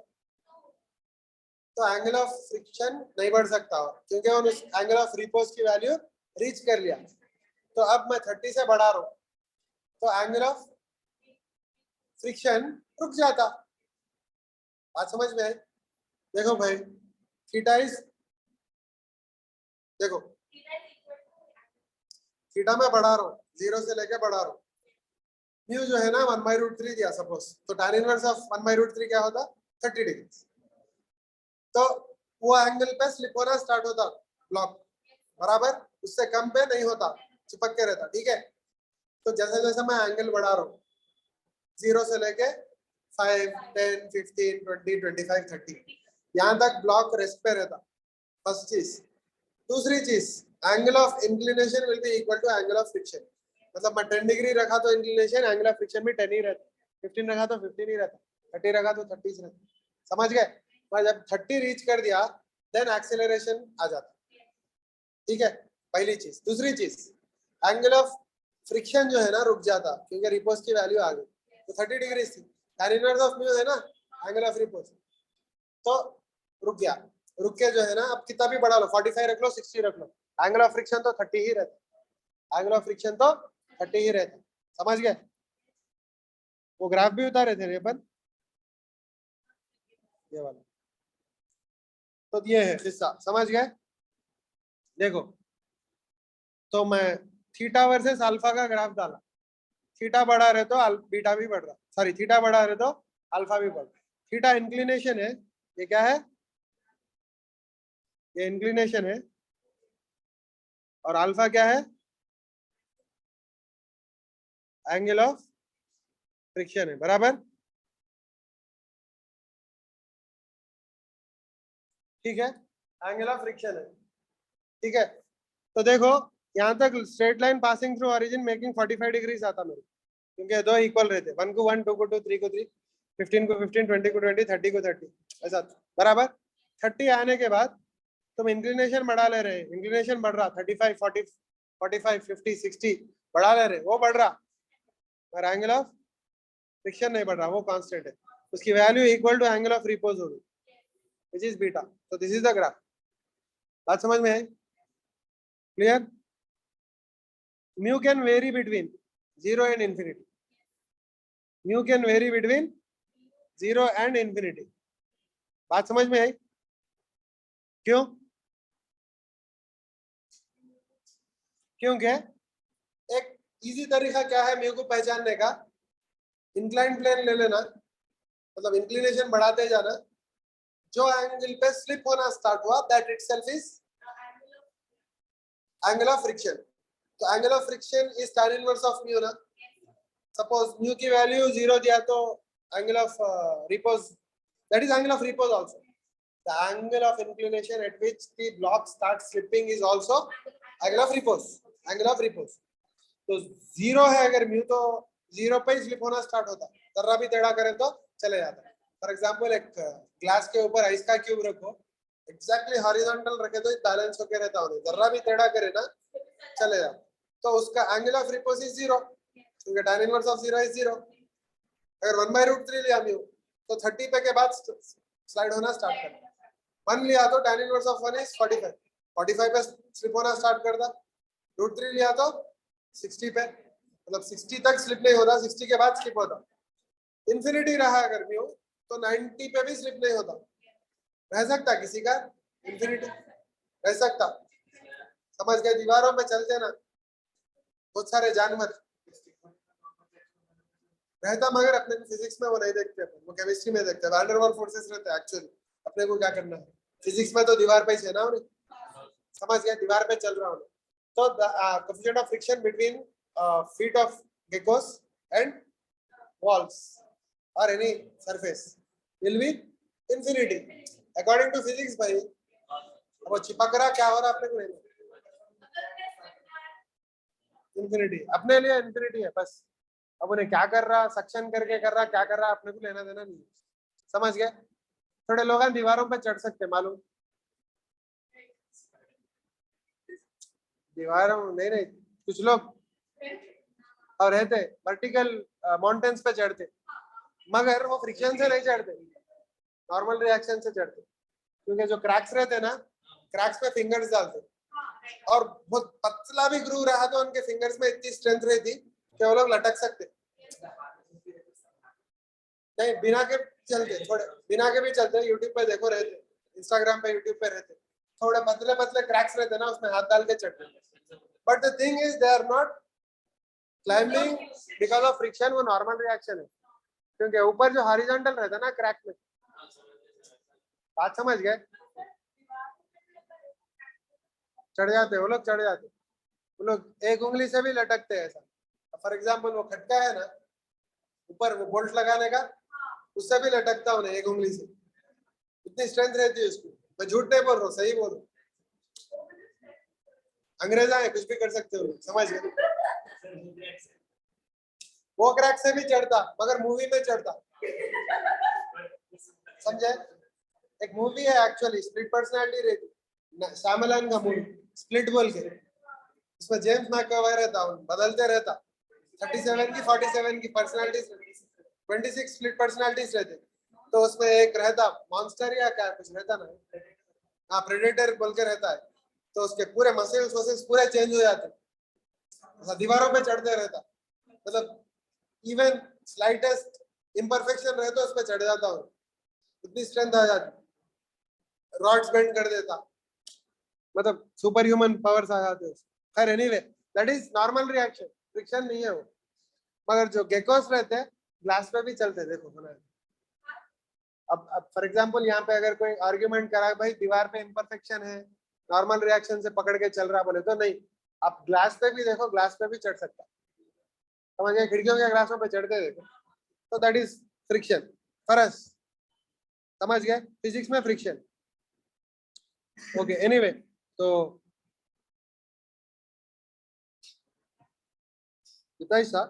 तो एंगल ऑफ फ्रिक्शन नहीं बढ़ सकता, क्योंकि उन एंगल ऑफ रिपोज की वैल्यू रीच कर लिया। तो अब मैं 30 से बढ़ा रहा हूँ, तो एंगल ऑफ फ्रिक्शन रुक जाता, बात समझ में आई। देखो भाई थीटा इज, देखो थीटा में बढ़ा रहा हूँ, 0 से लेके बढ़ा रहा हूँ, म्यू जो है ना 1/√3 दिया सपोज, तो tan इनवर्स ऑफ 1/√3 क्या होता, 30 डिग्री, तो वो एंगल पे स्लिप होना स्टार्ट होता ब्लॉक, बराबर, उससे कम पे नहीं होता, चिपक के रहता, ठीक है। तो जैसे जैसे मैं एंगल बढ़ा रहा हूँ 0 से लेके 5, 10, 15, 20, 25, 30, यहाँ तक ब्लॉक रेस्ट पे रहता, फर्स्ट चीज। दूसरी चीज, angle of inclination will be equal to angle of friction. मतलब मैं 10 डिग्री रखा तो इंक्लिनेशन एंगल ऑफ फ्रिक्शन भी 10 ही रहता, 15 रखा तो 15 ही रहता, 30 रखा तो 30 रहता। समझ गए? मैं जब 30 रीच कर दिया देन एक्सेलरेशन आ जाता। ठीक है, पहली चीज। दूसरी चीज, एंगल ऑफ फ्रिक्शन जो है ना रुक जाता क्योंकि रिपोज की वैल्यू आ गई। तो 30 डिग्री थी, tan इनवर्स ऑफ म्यू है ना एंगल ऑफ रिपोज, तो रुक गया। रुक के जो है ना अब कितना भी बढ़ा लो, 45 रख लो, 60 रख लो, एंगल ऑफ फ्रिक्शन तो 30 ही रहता। एंगल ऑफ फ्रिक्शन तो 30 ही रहता। समझ गए? वो ग्राफ भी उतारे थे अपन, ये वाला। तो ये है हिस्सा, समझ गए? देखो, तो मैं थीटा वर्सेस अल्फा का ग्राफ डाला। थीटा बढ़ा रहे तो बीटा भी बढ़ रहा, सॉरी थीटा बढ़ा रहे तो अल्फा भी बढ़ रहा। थीटा इंक्लिनेशन है, ये क्या है? ये इंक्लिनेशन है। और अल्फा क्या है? एंगल ऑफ फ्रिक्शन है, बराबर? ठीक है, एंगल ऑफ फ्रिक्शन है। ठीक है, तो देखो यहाँ तक straight line passing through origin making 45 degrees आता मेरे, क्योंकि दो इक्वल रहते, 1 को 1, 2 को 2, 3 को 3, 15 को 15, 20 को 20, 30 को 30, ऐसा, बराबर? 30 आने के बाद तुम इंक्लिनेशन बढ़ा ले रहे, इंक्लिनेशन बढ़ रहा, 35, 40, 45, 50, 60 बढ़ा ले रहे, वो बढ़ रहा, और एंगल ऑफ फ्रिक्शन नहीं बढ़ रहा, वो कांस्टेंट है। उसकी value equal to angle of repose होगी, विच इज बीटा। तो दिस इज द ग्राफ। बात समझ में है? Clear? Mu can vary between 0 and infinity. Mu can vary between 0 and infinity. बात समझ में आई? क्यों? क्योंकि एक इजी तरीका क्या है म्यू को पहचानने का? इंक्लाइन प्लेन ले लेना, मतलब इंक्लिनेशन बढ़ाते जाना, जो एंगल पे स्लिप होना स्टार्ट हुआ that itself is angle of friction. तो angle of friction is tan inverse of mu ना। सपोज म्यू की वैल्यू 0 दिया तो angle of repose, that is angle of repose also. The angle of inclination at which the block starts slipping is also angle of repose. Angle of repose. तो 0 है अगर mu तो 0 पे ही slip होना start होता, जरा भी टेढ़ा करे तो चले जाता। फॉर एग्जांपल एक ग्लास के ऊपर आइस का क्यूब रखो, एग्जैक्टली हॉरिजॉन्टल रखे तो बैलेंस होकर रहता होने, जरा भी टेढ़ा करे ना चले जाता। तो उसका एंगल ऑफ रिपोज इज 0, क्योंकि tan इनवर्स ऑफ 0 इज 0। अगर 1/√3 लिया म्यू तो 30 पे के बाद स्लाइड होना स्टार्ट करता। 1 लिया तो tan inverse of 1 is 45, 45 pay slip होना स्टार्ट करता। √3 लिया तो 60 पे, मतलब 60 तक स्लिप नहीं होता, 60 के बाद स्लिप होता। इंफिनिटी रहा अगर म्यू तो 90 पे भी स्लिप नहीं होता। रह सकता किसी का इंफिनिटी, रह सकता। समझ गए? दीवारों पे चलते ना बहुत सारे जानवर रहता, मगर अपने फिजिक्स में वो नहीं देखते, वो केमिस्ट्री में देखते हैं। वैन डर वाल्स फोर्सेस रहते हैं एक्चुअली, अपने को क्या करना है फिजिक्स में, तो दीवार पे ही है ना उन्हें। समझ गया? दीवार पे चल रहा हूँ तो coefficient of friction between feet of geckos and walls or any surface will be infinity according to physics भाई। अब वो चिपक रहा क्या हो रहा अपने को नहीं, इंफिनिटी अपने लिए इंफिनिटी है बस। अब उन्हें क्या कर रहा, सक्शन करके कर रहा, क्या कर रहा, अपने को लेना देना नहीं। समझ गए? थोड़े लोग दीवारों पे चढ़ सकते मालूम, दीवारों नहीं नहीं कुछ लोग और रहते वर्टिकल माउंटेन्स पे चढ़ते, मगर वो फ्रिक्शन से नहीं चढ़ते, नॉर्मल रिएक्शन से चढ़ते। क्योंकि जो क्रैक्स रहते ना, क्रैक्स पे फिंगर्स डालते, और बहुत पतला भी ग्रू रहा तो उनके फिंगर्स में इतनी स्ट्रेंथ रहती कि वो लोग लटक सकते। नहीं बिना के चलते, थोड़े बिना के भी चलते, यूट्यूब पे देखो रहते, इंस्टाग्राम पे यूट्यूब पे रहते, थोड़े पतले पतले क्रैक्स रहते ना, उसमें हाथ डाल के चढ़ते। But the thing is they are not climbing because of friction, वो नॉर्मल रिएक्शन है। क्योंकि ऊपर जो हॉरिजॉन्टल रहता ना क्रैक में, बात समझ गए? चढ़ जाते वो लोग, चढ़ जाते वो लोग, एक उंगली से भी लटकते हैं ऐसा। फॉर एग्जांपल वो खटका है ना ऊपर, वो बोल्ट लगाने का, उससे भी लटकता उन्हें एक उंगली से, इतनी स्ट्रेंथ रहती है उसको। मैं झूठ नहीं बोल रहा हूँ, सही बोल रहा हूँ। अंग्रेजा है, कुछ भी कर सकते हो, समझ गए। वो क्रैक से भी चढ़ता मगर मूवी में चढ़ता, समझे। एक मूवी है एक्चुअली, स्प्लिट पर्सनालिटी रहती, श्यामलान का मूवी स्प्लिट बोल के, उसमें जेम्स मैकअवॉय रहता, बदलते रहता, 37 की 47 की पर्सनालिटीज, 26 स्प्लिट पर्सनालिटीज रहते। तो उसमें एक रहता मॉन्स्टर या क्या कुछ रहता ना, हाँ प्रेडेटर बोल के रहता है। तो उसके पूरे मसल्स वसल्स पूरे चेंज हो जाते, दीवारों पे चढ़ते रहता, मतलब इवन स्लाइटेस्ट इम्परफेक्शन रहे तो उस पर चढ़ जाता हूँ, इतनी स्ट्रेंथ आ जाती, रॉड्स बेंड कर देता, मतलब सुपर ह्यूमन पावर्स आ जाते हैं। खैर anyway that is normal reaction, friction नहीं है वो। मगर जो गेकोस रहते हैं ग्लास पे भी चलते, देखो बना। अब फॉर एग्जांपल यहाँ पे अगर कोई आर्ग्यूमेंट करा भाई दीवार पे इम्परफेक्शन है, नॉर्मल रिएक्शन से पकड़ के चल रहा बोले तो नहीं, आप ग्लास पे भी देखो, ग्लास पे भी चढ़ सकता, समझ गए, खिड़कियों के ग्लासों पे चढ़ते देखो, तो दैट इज फ्रिक्शन, फरस, समझ गए, फिजिक्स में फ्रिक्शन। ओके एनीवे, तो इतना ही था।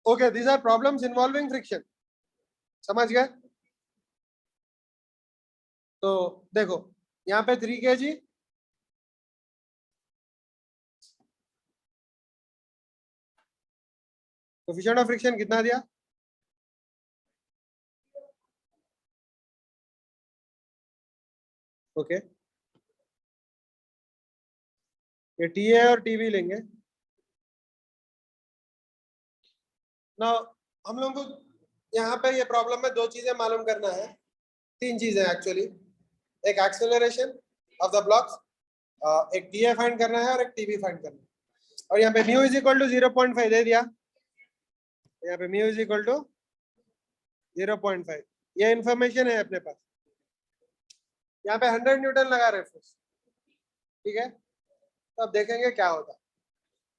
Okay, these are problems involving friction, समझ गए। तो देखो यहाँ पे 3 kg, कोएफिशिएंट ऑफ फ्रिक्शन कितना दिया, ओके ये टी ए और टी बी लेंगे ना। हम लोग को यहाँ पे ये प्रॉब्लम में 2 चीजें मालूम करना है, 3 चीजें एक्चुअली, एक एक्सेलरेशन ऑफ द ब्लॉक्स, एक टी ए फाइंड करना है और एक टी बी फाइंड करना है। और यहाँ पे म्यू इज इक्वल टू 0.5 दे दिया, यहाँ पे म्यू इज इक्वल टू 0.5, ये इंफॉर्मेशन है अपने पास। यहाँ पे 100 न्यूटन लगा रहे फोर्स, ठीक है। तो अब देखेंगे क्या होता है।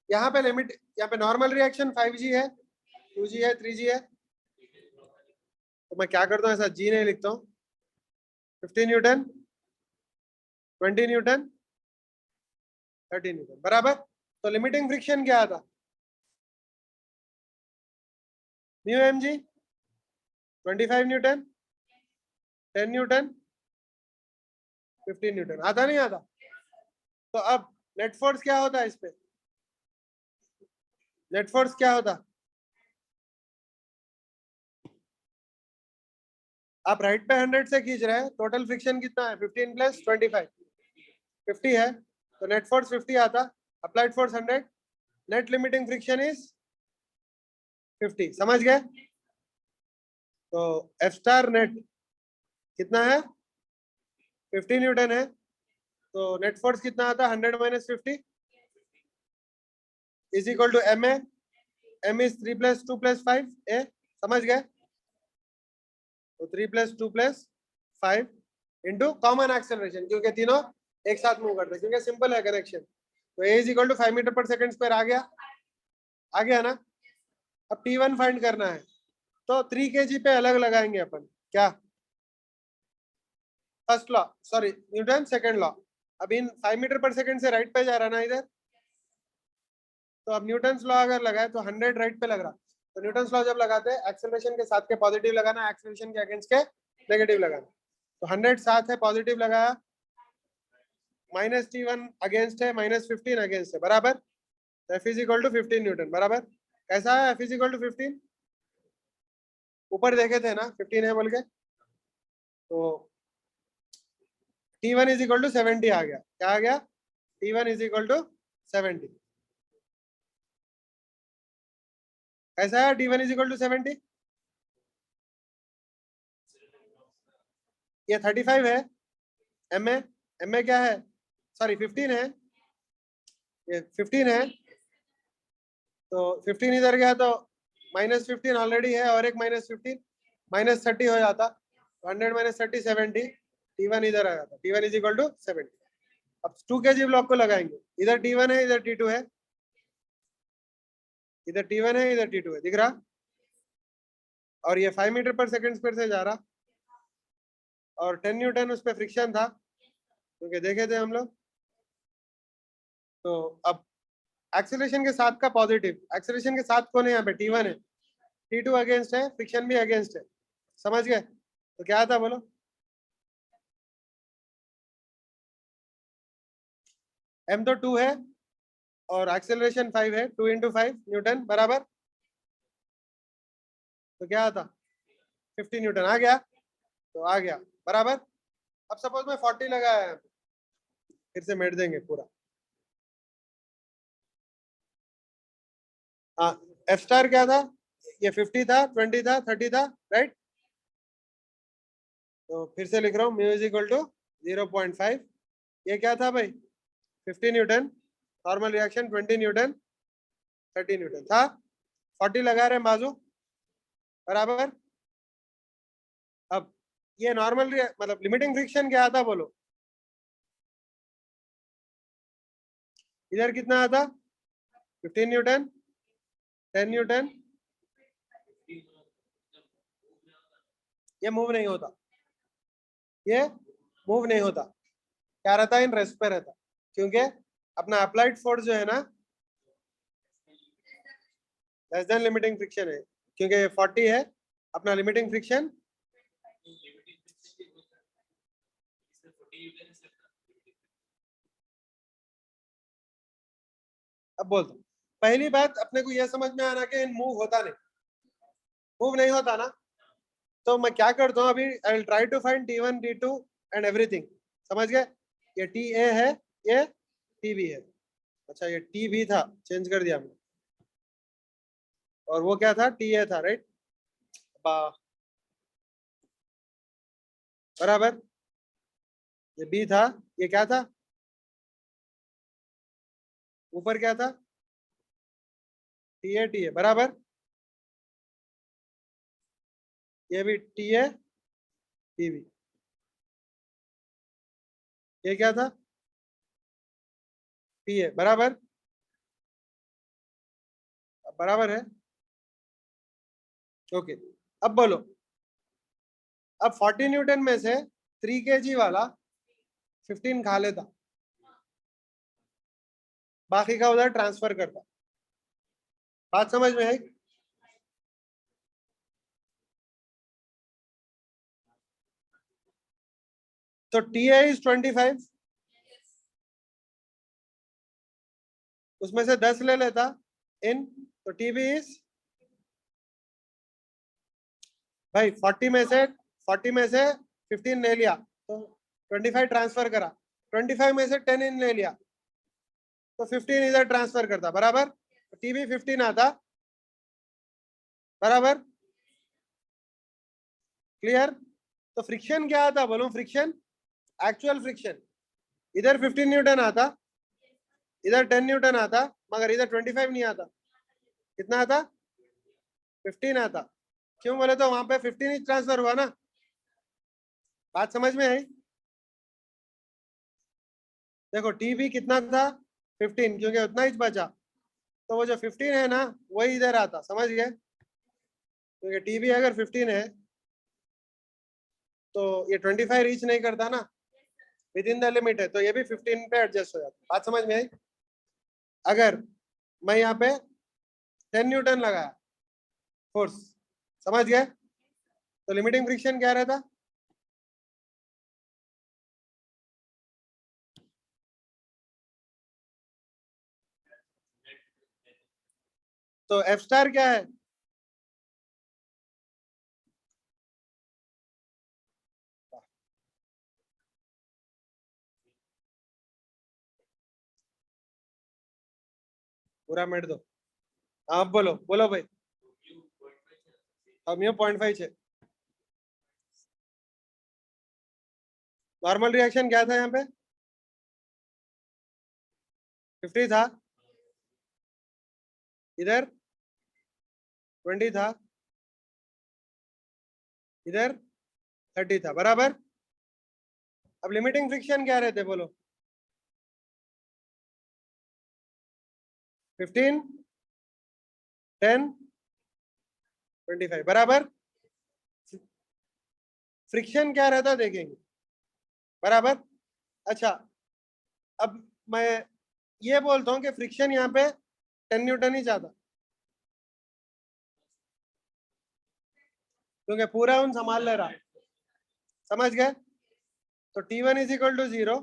यहाँ पे लिमिट, यहाँ पे नॉर्मल रिएक्शन 5G है, 2G है, 3G है, तो मैं क्या करता हूँ ऐसा G नहीं लिखता हूँ, 15 न्यूटन, 20 न्यूटन, 30 न्यूटन बराबर। तो लिमिटिंग फ्रिक्शन क्या आता, mu M G 25 newton, 10 newton, 15 newton, आता नहीं आता। तो अब नेट फोर्स क्या होता है इस पे, नेट फोर्स क्या होता, आप राइट पे 100 से खींच रहे हैं, टोटल फ्रिक्शन कितना है 15 प्लस 25, 50 है, तो नेट फोर्स 50 आता, applied force 100, net limiting friction is 50, समझ गए। तो एफ स्टार नेट कितना है 50 न्यूटन है, तो नेट फोर्स कितना आता है 100 माइनस 50 is equal to M A, M is 3 plus 2 plus 5 A, समझ गए। तो 3 plus 2 plus 5 into common acceleration, क्योंकि तीनों एक साथ मूव करते हैं, क्योंकि सिंपल है कनेक्शन। तो ए is equal to 5 metre per second square आ गया ना। अब T1 फाइंड करना है, तो 3 kg पे अलग लगाएंगे अपन, क्या first law, sorry Newton second law. अब इन 5 मीटर पर सेकंड से राइट पे जा रहा ना इधर, तो अब न्यूटन्स लॉ अगर लगाए तो 100 राइट पे लग रहा, तो न्यूटन्स लॉ जब लगाते हैं एक्सेलरेशन के साथ के पॉजिटिव लगाना, एक्सेलरेशन के अगेंस्ट के नेगेटिव लगाना। तो 100 साथ है, पॉजिटिव लगाया, माइनस T1 अगेंस्ट है, माइनस 15 अगेंस्ट है बराबर, तो F is equal to 15 newton बराबर। कैसा है F इज इक्वल टू 15, ऊपर देखे थे ना 15 है बोल के, तो T1 इज इक्वल टू 70 आ गया, क्या आ गया T1 इज इक्वल टू 70, कैसा है T1 इज इक्वल टू 70, ये 35 है, एम ए क्या है, सॉरी 15 है, ये 15 है, तो 15 इधर गया तो माइनस 15 ऑलरेडी है, और एक माइनस 15 माइनस 30 हो जाता, 100 माइनस 30 70, T1 इधर आ जाता, T1 इज इक्वल टू 70। अब 2 kg ब्लॉक को लगाएंगे, इधर T1 है, इधर T2 है, इधर T1 है, इधर T2 है, दिख रहा, और ये 5 मीटर पर सेकंड स्क्वायर से जा रहा, और 10 न्यूटन उस पर फ्रिक्शन था, क्योंकि देखे थे हम लोग। तो अब एक्सेलरेशन के साथ का पॉजिटिव, एक्सेलरेशन के साथ कौन है यहाँ पे, T1 है, T2 अगेंस्ट है, फ्रिक्शन भी अगेंस्ट है, समझ गए। तो क्या था बोलो, m तो 2 है और एक्सेलरेशन 5 है, 2 × 5 न्यूटन बराबर, तो क्या आता 50 न्यूटन आ गया, तो आ गया बराबर। अब सपोज मैं 40 लगाया है, फिर से मेट देंगे पूरा। हाँ, एफ स्टार क्या था, ये 50 था, 20 था, 30 था, राइट। तो फिर से लिख रहा हूँ, म्यू इज इक्वल टू 0.5, ये क्या था भाई 50 Newton, normal reaction 20 Newton, 30 Newton था, 40 लगा रहे हैं बाजू बराबर। अब ये नॉर्मल मतलब लिमिटिंग फ्रिक्शन क्या आता बोलो, इधर कितना आता 15 न्यूटन, 10 न्यूटन, ये मूव नहीं होता, ये मूव नहीं होता, क्या रहता है, इन रेस्ट पे रहता, क्योंकि अपना अप्लाइड फोर्स जो है ना लेस देन लिमिटिंग फ्रिक्शन है, क्योंकि 40 है अपना लिमिटिंग फ्रिक्शन। अब बोलता हूँ, पहली बात अपने को यह समझ में आना कि मूव होता नहीं, मूव नहीं होता ना, तो मैं क्या करता हूँ अभी, I will try to find T1 T2 and everything, समझ गए। ये TA है, ये TB है, अच्छा ये TB था, चेंज कर दिया हमने, और वो क्या था TA था, राइट बराबर। ये B था, ये क्या था ऊपर क्या था TA बराबर, ये भी TA TB, ये क्या था TA बराबर, बराबर है, ओके। अब बोलो, अब 40 न्यूटन में से 3 kg वाला 15 खा लेता, बाकी का उधर ट्रांसफर करता, बात समझ में आई। तो TA इज 25, उसमें से 10 ले लेता इन, तो TB इज भाई 40 में से 15 ले लिया, तो 25 ट्रांसफर करा, 25 में से 10 इन ले लिया, तो 15 इधर ट्रांसफर करता बराबर, TB 15 आता बराबर, क्लियर। तो फ्रिक्शन क्या आता बोलो, फ्रिक्शन एक्चुअल फ्रिक्शन, इधर 15 न्यूटन आता, इधर 10 न्यूटन आता, मगर इधर 25 नहीं आता, कितना आता 15 आता, क्यों बोले तो वहां पे 15 ही ट्रांसफर हुआ ना, बात समझ में आई। देखो TB कितना था 15, क्योंकि उतना ही बचा, तो वो जो 15 है ना वही इधर आता, समझ गए, क्योंकि TB अगर 15 है तो ये 25 रीच नहीं करता ना, विद इन द लिमिट है, तो ये भी 15 पे एडजस्ट हो जाता, बात समझ में आई। अगर मैं यहाँ पे 10 न्यूटन लगाया फोर्स, समझ गए, तो लिमिटिंग फ्रिक्शन क्या रहता, तो F स्टार क्या है, पूरा मिट दो, आप बोलो बोलो भाई, अब ये 0.5 है, नॉर्मल रिएक्शन क्या था यहाँ पे 50 था, इधर 20 था, इधर 30 था बराबर। अब लिमिटिंग फ्रिक्शन क्या रहते बोलो, 15, 10, 25 बराबर, फ्रिक्शन क्या रहता देखेंगे, बराबर। अच्छा, अब मैं ये बोलता हूँ कि फ्रिक्शन यहाँ पे 10 न्यूटन ही ज्यादा, क्योंकि पूरा उन संभाल ले रहा, समझ गए। तो T1 इज इक्वल टू 0,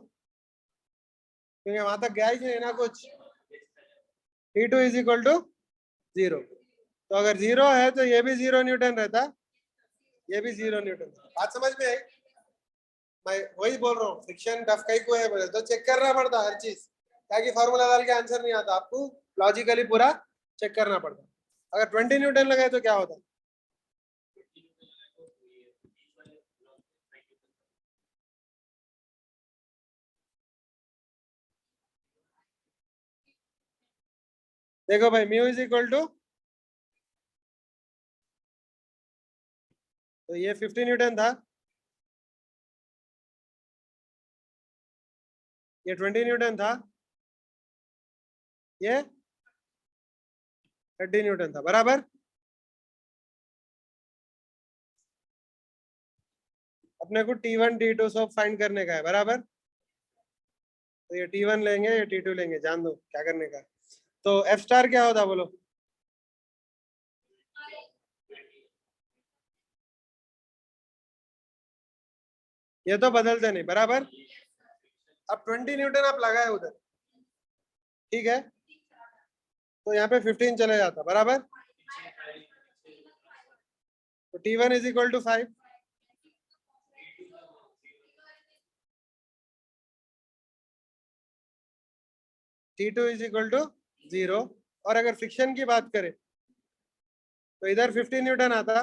क्योंकि वहां तक गया ही नहीं ना कुछ। T2 इज इक्वल टू 0, तो अगर 0 है तो ये भी 0 न्यूटन रहता, ये भी 0 न्यूटन। बात समझ में आई? मैं वही बोल रहा हूँ, फ्रिक्शन टफ कई को है बोले तो चेक करना पड़ता हर चीज, ताकि फॉर्मूला डाल के आंसर नहीं आता, आपको लॉजिकली पूरा चेक करना पड़ता। अगर 20 न्यूटन लगाए तो क्या होता? देखो भाई, म्यू इज इक्वल टू, तो ये 50 न्यूटन था, ये 20 न्यूटन था, ये 30 न्यूटन था, बराबर। अपने को T1 T2 सब फाइंड करने का है, बराबर। तो ये T1 लेंगे, ये T2 लेंगे, जान दो क्या करने का। तो F स्टार क्या होता बोलो? ये तो बदलते नहीं, बराबर। अब 20 न्यूटन आप लगाए उधर, ठीक है, तो यहाँ पे 15 चले जाता, बराबर। तो T1 is equal to 5, T2 is equal to 0। और अगर फ्रिक्शन की बात करें तो इधर 15 न्यूटन आता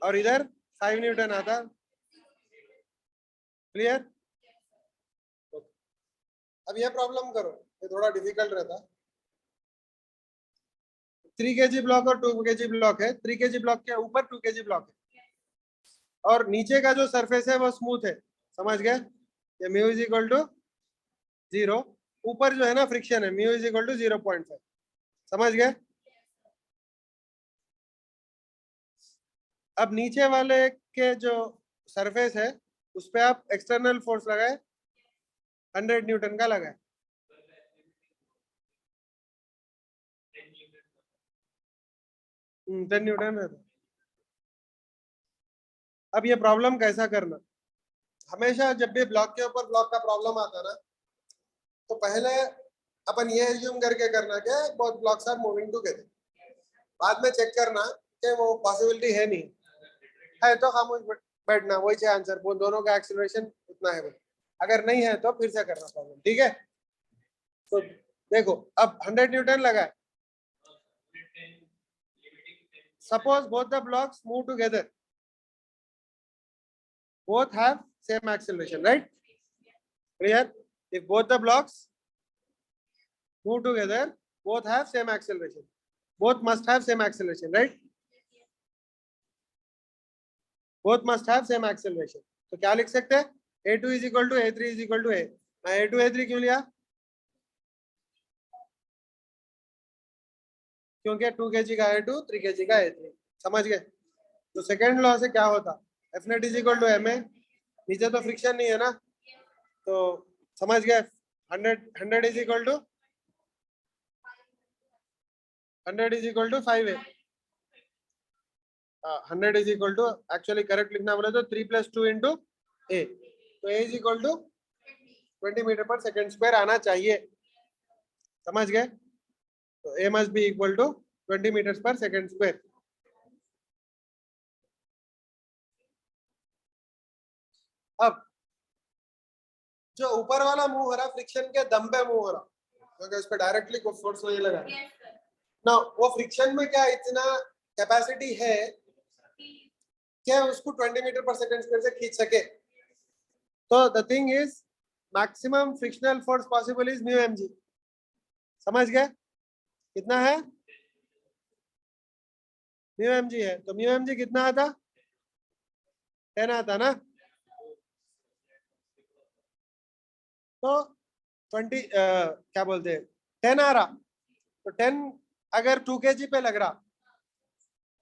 और इधर 5 न्यूटन आता, क्लियर। अब ये प्रॉब्लम करो, ये थोड़ा डिफिकल्ट रहता। 3 kg ब्लॉक और 2 kg ब्लॉक है, 3 kg ब्लॉक के ऊपर 2 kg ब्लॉक है, और नीचे का जो सरफेस है वो स्मूथ है, समझ गए। ये म्यू इज इक्वल टू 0, ऊपर जो है ना फ्रिक्शन है, म्यू इज इक्वल टू 0.5, समझ गए। अब नीचे वाले के जो सरफेस है उस पे आप एक्सटर्नल फोर्स लगाए, 100 न्यूटन का लगाए, 10 न्यूटन है। अब ये प्रॉब्लम कैसा करना, हमेशा जब भी ब्लॉक के ऊपर ब्लॉक का प्रॉब्लम आता ना, तो पहले अपन ये एज्यूम करके करना कि both blocks are moving together, बाद में चेक करना कि वो पॉसिबिलिटी है नहीं है, तो खामोश बैठना, वही है आंसर, वो दोनों का एक्सीलरेशन उतना है, अगर नहीं है तो फिर से करना प्रॉब्लम, ठीक है। तो देखो, अब 100 न्यूटन लगा है, suppose both the blocks move together, both have same acceleration, right? Clear? If both the blocks move together, both have same acceleration. Both must have same acceleration, right? Both must have same acceleration. तो क्या लिख सकते हैं? A2 is equal to A3 is equal to A. मैं A2 A3 क्यों लिया? क्योंकि 2 kg का A2, 3 kg का A3, समझ गए। तो सेकेंड लॉ से क्या होता? F net is equal to ma, नीचे तो फ्रिक्शन नहीं है ना, तो समझ गए। 100 is equal to 5a, 100 is equal to, actually correct लिखना बोले तो 3 + 2 into a, तो a is equal to 20 metre per second square आना चाहिए, समझ गए। तो a must be equal to 20 metre per second square. अब जो ऊपर वाला मुंह हो रहा फ्रिक्शन के दम पे मुंह हो रहा, क्योंकि उस पर डायरेक्टली कोई फोर्स नहीं लगा ना, वो फ्रिक्शन में क्या इतना कैपेसिटी है क्या उसको 20 मीटर पर सेकेंड स्क्वायर से खींच सके। तो the thing is maximum frictional force possible is mu mg, समझ गए। कितना है? म्यू mg है, तो म्यू mg कितना आता? 10 आता ना, तो 20 क्या बोलते हैं 10 आ रहा, तो 10 अगर 2 kg पे लग रहा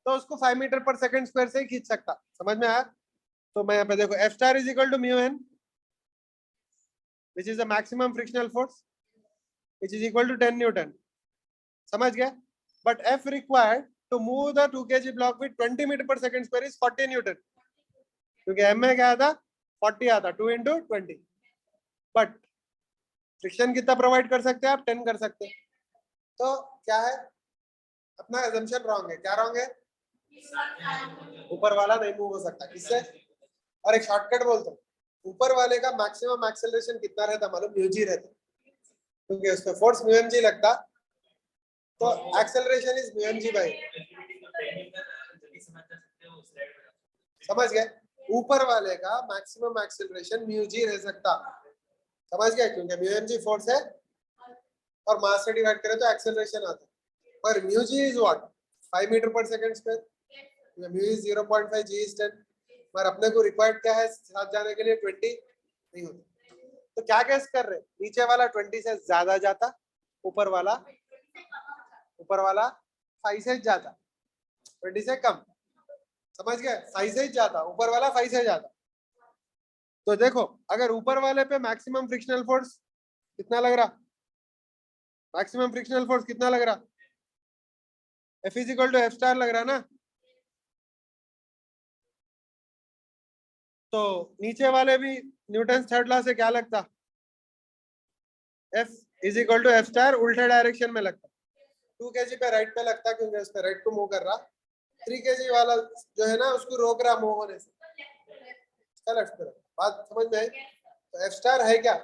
तो उसको 5 मीटर पर सेकंड स्क्वायर से ही खींच सकता। समझ में आया? तो मैं यहाँ पे देखो F star is equal to mu N which is the maximum frictional force which is equal to 10 newton. समझ गए? But F required to move the 2 kg block with 20 metre per second square is 40 newton, क्योंकि M में क्या आता 40 आता 2 into 20। But friction कितना provide कर सकते हैं आप? 10 कर सकते हैं। तो क्या है अपना assumption रॉन्ग है। क्या रॉन्ग है? ऊपर वाला नहीं मूव हो सकता। किससे? और एक शॉर्टकट बोलता हूँ, ऊपर वाले का मैक्सिमम एक्सेलरेशन कितना रहता मालूम? म्यू जी रहता, क्योंकि उसमें फोर्स म्यू एम जी लगता, तो acceleration is mu M G by. समझ गए? ऊपर वाले का मैक्सिमम एक्सेलरेशन म्यू जी रह सकता। समझ गए? क्योंकि म्यू एम जी फोर्स है और मास से डिवाइड करें तो एक्सेलरेशन आता है। पर mu g is what? 5 metre per second square. Mu is 0.5, g is 10। पर अपने को रिक्वायर्ड क्या है साथ जाने के लिए? 20 नहीं होता। तो क्या गेस कर रहे? नीचे वाला 20 से ज्यादा जाता, ऊपर वाला 5 से जाता, 20 से कम। समझ गए? 5 से जाता, ऊपर वाला 5 से जाता। तो देखो अगर ऊपर वाले पे मैक्सिमम फ्रिक्शनल फोर्स कितना लग रहा? मैक्सिमम फ्रिक्शनल फोर्स कितना लग रहा? F is equal to F star लग रहा ना। तो नीचे वाले भी न्यूटन थर्ड लॉ से क्या लगता? F is equal to F star उल्टे डायरेक्शन में लगता। 2 kg पे राइट पे लगता, क्योंकि उस पे राइट को मूव कर रहा। 3 kg वाला जो है ना उसको रोक रहा मूव होने से, लेफ्ट पे। बात समझ में आई? तो एफ स्टार है क्या?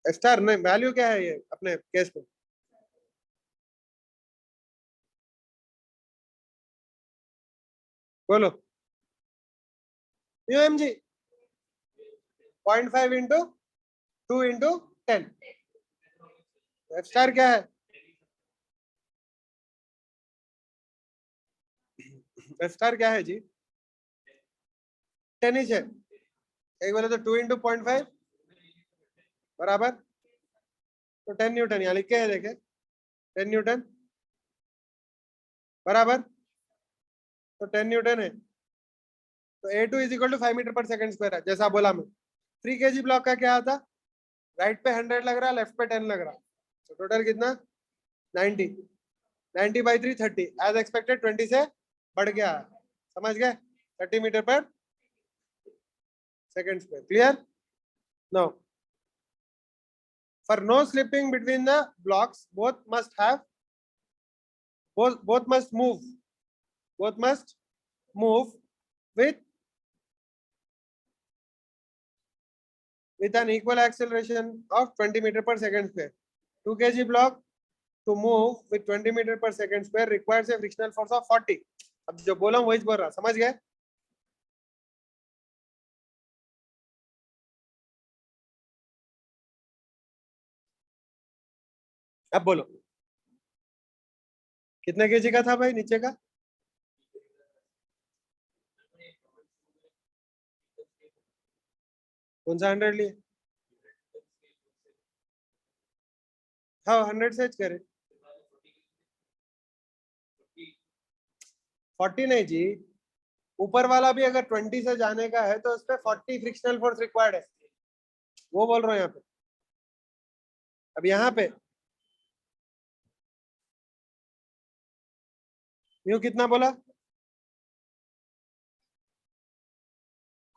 एफ स्टार नहीं, वैल्यू क्या है ये अपने केस में? बोलो। Mu M G 0.5 into 2 into 10। F star क्या है? एफ स्टार क्या है जी? 10 इंच है। एक बोले तो 2 इंटू 0.5 बराबर तो 10 न्यूटन। यहाँ लिख के है देखे, 10 न्यूटन बराबर तो 10 न्यूटन है। तो A2 is equal to 5 metre per second square है, जैसा बोला मैं। 3 kg ब्लॉक का क्या आता? राइट पे 100 लग रहा, लेफ्ट पे 10 लग रहा, तो टोटल कितना? 90। 90 बाई 3 30। एज एक्सपेक्टेड 20 से बढ़ गया। समझ गए? 30 metre per second square. Clear? No, for no slipping between the blocks both must move with an equal acceleration of 20 meter per second square. 2 kg block to move with 20 meter per second square requires a frictional force of 40. अब जो बोला वही बोल रहा, समझ गए? अब बोलो कितने केजी का था भाई नीचे का? कौन सा 100 लिए? हाँ 100 से करे। 40 नहीं जी, ऊपर वाला भी अगर 20 से जाने का है तो उस पर 40 फ्रिक्शनल फोर्स रिक्वायर्ड है, वो बोल रहा हूँ यहाँ पे। अब यहाँ पे म्यू कितना बोला?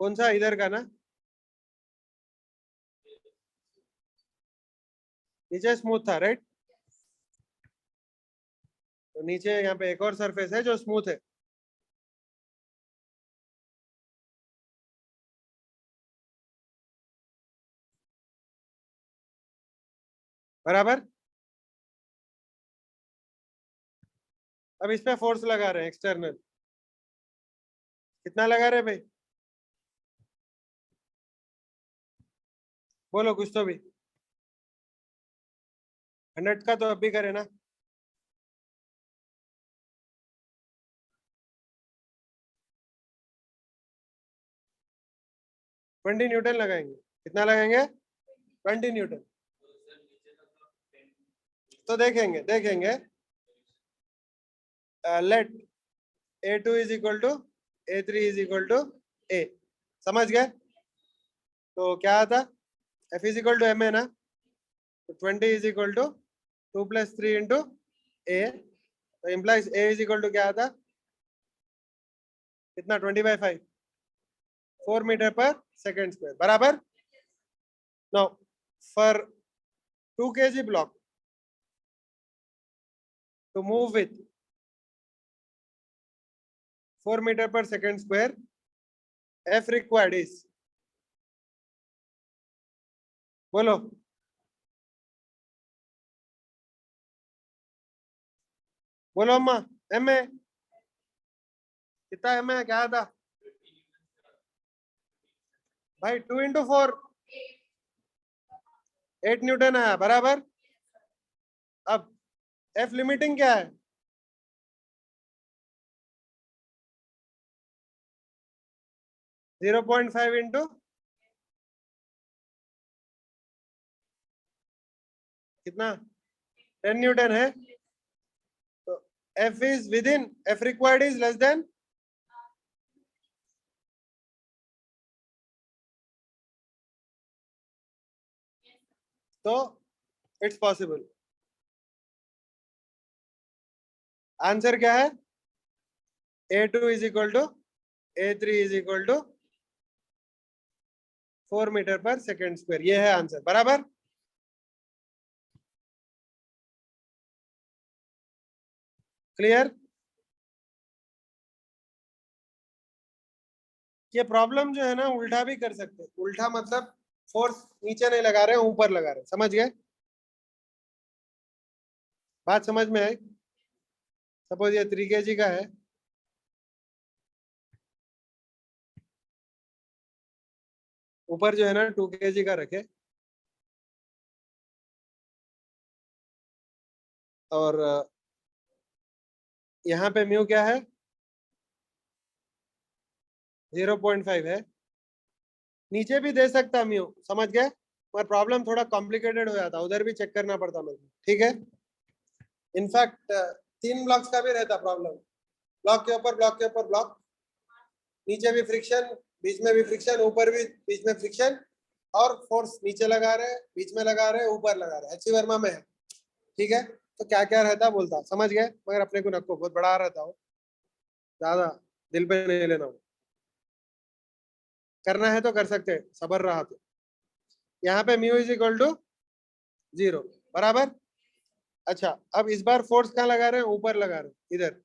कौन सा? इधर का ना, नीचे स्मूथ था राइट। तो नीचे यहाँ पे एक और सरफेस है जो स्मूथ है, बराबर। अब इस पे फोर्स लगा रहे हैं एक्सटर्नल, कितना लगा रहे हैं भाई? बोलो कुछ तो भी। 100 का तो अभी करे ना। 20 न्यूटन लगाएंगे। कितना लगाएंगे? 20 न्यूटन। तो देखेंगे let A2 is equal to A3 is equal to A, समझ गए? तो क्या आता? F is equal to M है ना, तो 20 is equal to 2 + 3 into A, तो implies A is equal to क्या आता? कितना? 20/5, 4 मीटर पर सेकेंड स्क्वायर, बराबर? Now for 2 kg block to move with 4 meter per second square, F required is, बोलो बोलो अम्मा, एम है कितना? एम है क्या था भाई? 2 × 4 8 न्यूटन आया, बराबर? अब एफ लिमिटिंग क्या है? .5 इंटू कितना? 10 न्यूटन है, तो F is within, F required is less than, तो इट्स पॉसिबल। आंसर क्या है? A2 is equal to A3 is equal to 4 metre per second square, ये है आंसर, बराबर? क्लियर? ये प्रॉब्लम जो है ना, उल्टा भी कर सकते हैं। उल्टा मतलब फोर्स नीचे नहीं लगा रहे हैं, ऊपर लगा रहे हैं, समझ गए? बात समझ में आई? सपोज ये 3 kg का है, ऊपर जो है ना 2 kg का रखे, और यहाँ पे म्यू क्या है? 0.5 है। नीचे भी दे सकता म्यू, समझ गए? पर प्रॉब्लम थोड़ा कॉम्प्लिकेटेड हो जाता, उधर भी चेक करना पड़ता मेरे को, ठीक है? इनफैक्ट 3 ब्लॉक्स का भी रहता प्रॉब्लम, ब्लॉक के ऊपर ब्लॉक के ऊपर ब्लॉक, नीचे भी फ्रिक्शन, बीच में भी फ्रिक्शन, ऊपर भी बीच में फ्रिक्शन, और फोर्स नीचे लगा रहे, बीच में लगा रहे, ऊपर लगा रहे। HC वर्मा में है, ठीक है? तो क्या क्या रहता बोलता, समझ गए? मगर अपने को नको बहुत बड़ा रहता हो, ज्यादा दिल पे नहीं लेना हो, करना है तो कर सकते हैं, सबर रहा तो। यहाँ पे म्यू इज इक्वल टू 0, बराबर? अच्छा, अब इस बार फोर्स कहाँ लगा रहे हैं? ऊपर लगा रहे हैं, इधर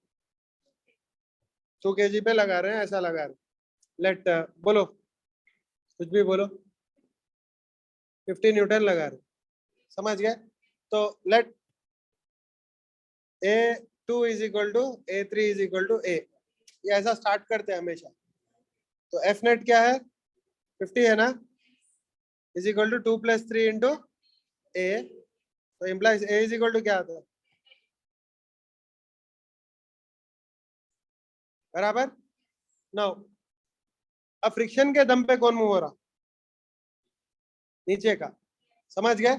2 kg पे लगा रहे हैं, ऐसा लगा रहे हैं। लेट बोलो, कुछ भी बोलो, 50 न्यूटन लगा रहे हैं, समझ गए? तो let A2 is equal to A3 is equal to A, ये ऐसा स्टार्ट करते हैं हमेशा। तो F नेट क्या है? 50 है ना, is equal to 2 + 3 into A, तो implies A is equal to क्या आता है? बराबर? नाउ अब फ्रिक्शन के दम पे कौन मूव हो रहा? नीचे का, समझ गए?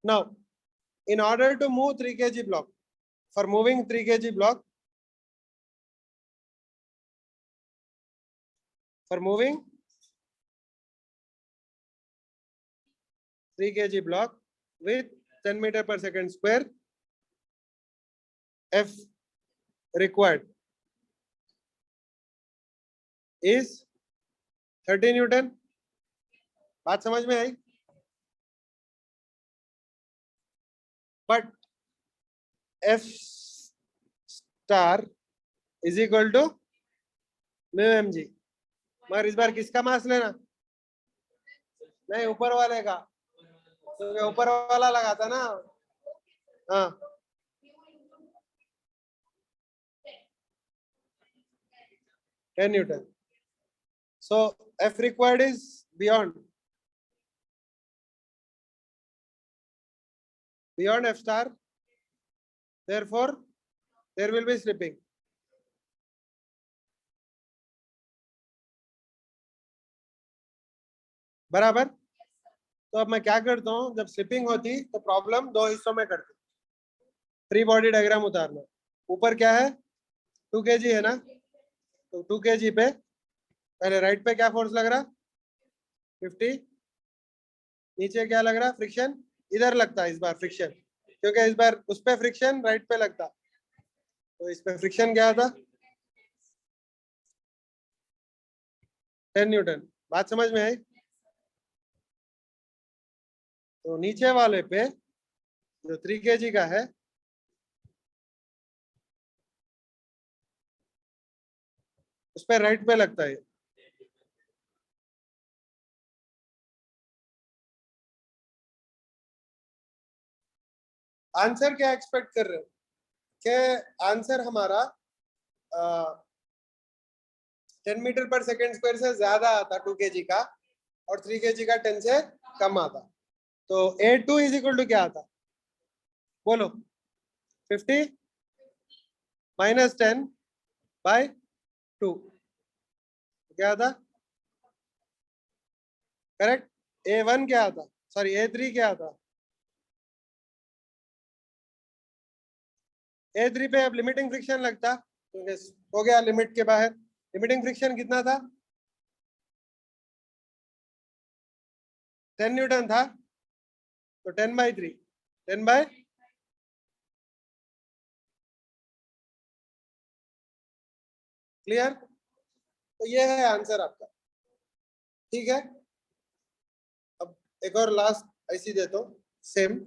Now in order to move 3 kg block, for moving 3 kg block, for moving 3 kg block with 10 meter per second square, F required is 30 newton. बात समझ में आई? But F star is equal to mu mg, मगर इस बार किसका मास लेना? नहीं, ऊपर वाले का, तो ऊपर वाला लगाता ना। हाँ, 10 Newton. So F required is beyond F star, therefore there will be slipping, बराबर? तो अब मैं क्या करता हूँ, जब स्लिपिंग होती तो प्रॉब्लम 2 हिस्सों में करती। फ्री बॉडी डायग्राम उतारना, ऊपर क्या है? 2 kg है ना, तो 2 kg पे पहले राइट पे क्या फोर्स लग रहा 50, नीचे क्या लग रहा फ्रिक्शन, इधर लगता है इस बार फ्रिक्शन, क्योंकि इस बार उस पे फ्रिक्शन राइट पे लगता, तो इस पे फ्रिक्शन क्या था 10 न्यूटन। बात समझ में आई? तो नीचे वाले पे जो 3 kg का है उस पे राइट पे लगता है। आंसर क्या एक्सपेक्ट कर रहे हो कि आंसर हमारा 10 मीटर पर सेकेंड स्क्वायर से ज्यादा आता 2 kg का, और 3 kg का 10 से कम आता, तो A2 इज इक्वल टू क्या आता बोलो 50 माइनस 10 बाय 2 क्या आता करेक्ट। A1 क्या आता, सॉरी A3 क्या आता, A3 पे अब लिमिटिंग फ्रिक्शन लगता क्योंकि हो गया लिमिट के बाहर। लिमिटिंग फ्रिक्शन कितना था 10 न्यूटन था, तो 10/3 10 बाय क्लियर, तो ये है आंसर आपका। ठीक है, अब एक और लास्ट ऐसी देता हूँ सेम।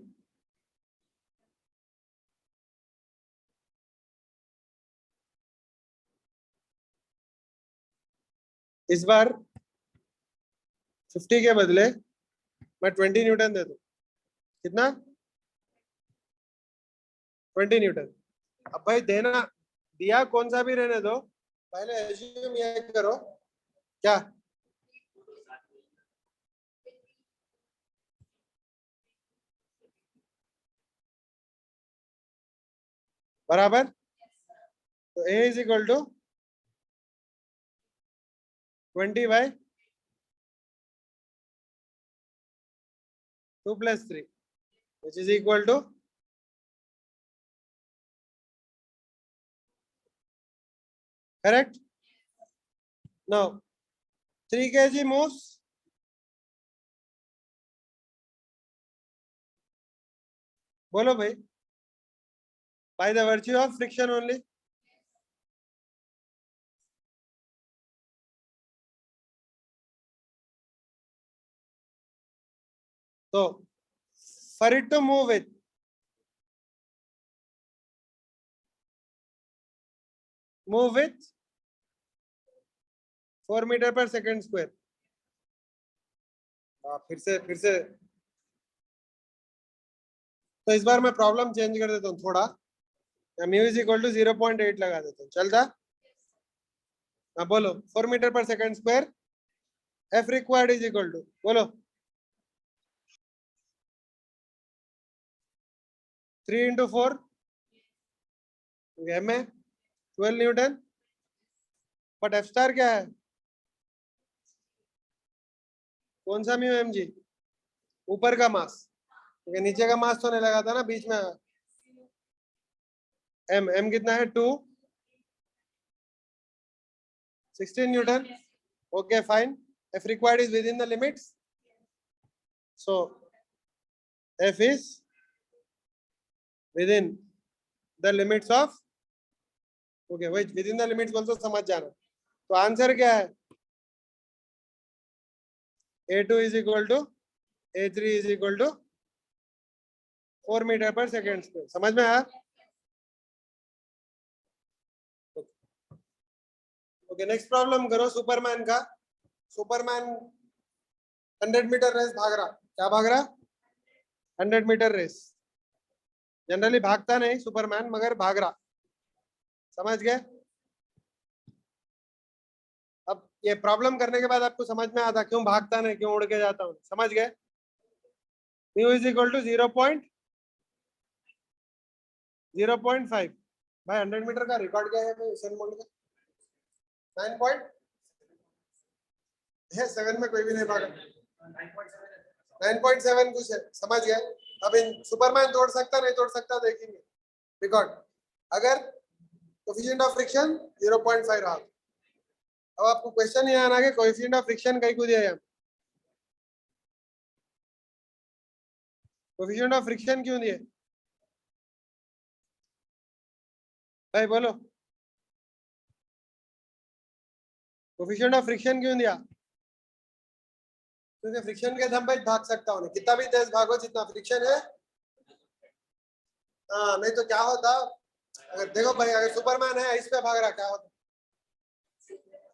इस बार 50 के बदले मैं 20 न्यूटन दे दूं, कितना 20 न्यूटन। अब भाई देना दिया कौन सा भी रहने दो, पहले एज्यूम ये करो क्या बराबर, तो A is equal to 20/2 + 3 which is equal to correct. Now 3 kg moves बोलो भाई by the virtue of friction only. So for it to move with 4 metre per second square. फिर से तो इस बार मैं प्रॉब्लम चेंज कर देता हूँ थोड़ा, म्यू इज इक्वल टू 0.8 लगा देता हूँ, चलता। हाँ बोलो 4 metre per second square, F required is equal to बोलो 3 into 4 एम है 12 न्यूटन, बट एफ स्टार क्या है, कौन सा म्यू एम जी, ऊपर का मास, क्योंकि नीचे का मास तो नहीं लगा था ना बीच में। एम कितना है 16 newton, okay fine. F required is within the limits, so F is within the limits of, okay वही विद इन द लिमिट्स बोल तो समझ जाना। तो आंसर क्या है A2 is equal to A3 is equal to 4 metre per second square, समझ में आया? ओके नेक्स्ट प्रॉब्लम करो सुपरमैन का। सुपरमैन 100 मीटर रेस भाग रहा, क्या भाग रहा 100 मीटर रेस, जनरली भागता नहीं सुपरमैन मगर भाग रहा, समझ गए? अब ये प्रॉब्लम करने के बाद आपको समझ में आता क्यों भागता नहीं, क्यों उड़ के जाता हूँ, समझ गए? म्यू इज इक्वल टू 0.5 भाई 100 मीटर का रिकॉर्ड क्या है हुसैन बोल्ट का 9.7 में कोई भी नहीं भागा, 9.7 कुछ है, समझ गए? अब इन सुपरमैन तोड़ सकता नहीं तोड़ सकता देखेंगे रिकॉर्ड। अगर कोफिशिएंट ऑफ फ्रिक्शन 0.5 रहा। अब आपको क्वेश्चन ये आना है कोफिशिएंट ऑफ फ्रिक्शन कई को दिया है, कोफिशिएंट ऑफ फ्रिक्शन क्यों दिए भाई बोलो, कोफिशिएंट ऑफ फ्रिक्शन क्यों दिया? क्योंकि फ्रिक्शन के दम पे भाग सकता हूँ, कितना भी तेज भागो जितना फ्रिक्शन है। हाँ नहीं तो क्या होता, अगर देखो भाई अगर सुपरमैन है इस पे भाग रहा क्या होता,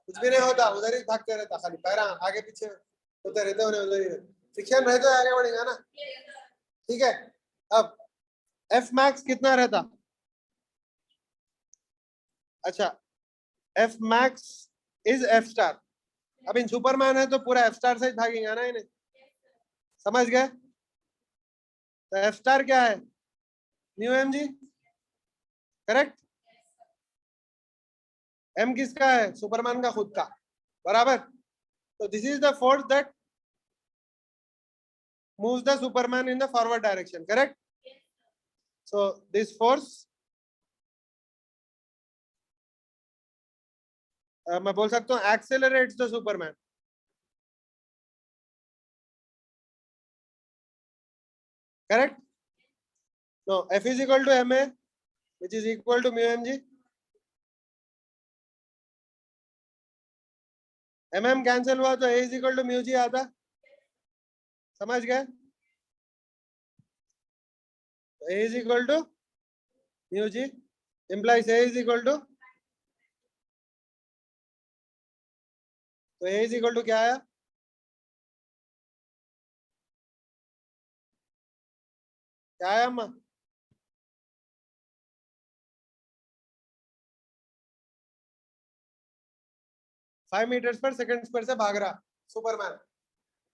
कुछ भी नहीं होता, उधर ही भागते रहता, खाली पैर आगे पीछे होते रहते, उन्हें उधर ही फ्रिक्शन रहे तो आगे बढ़ेगा ना। ठीक है, अब एफ मैक्स कितना रहता? अच्छा, F max is F star. अब इन सुपरमैन है तो पूरा एफ स्टार से ही भागेगा ना इन्हें, समझ गए? तो एफ स्टार क्या है? Mu M G, correct. M किसका है? सुपरमैन का खुद का, बराबर। तो this is the force that moves the superman in the forward direction, correct? So this force मैं बोल सकता हूँ accelerates the superman, correct? No, F is equal to ma, which is equal to mu mg. mm cancel हुआ तो a is equal to mu g आता, समझ गए? तो a is equal to mu g implies a is equal to, तो a is equal to क्या आया? क्या आया अम्मा? फाइव मीटर्स पर सेकंड स्क्वायर से भाग रहा सुपरमैन,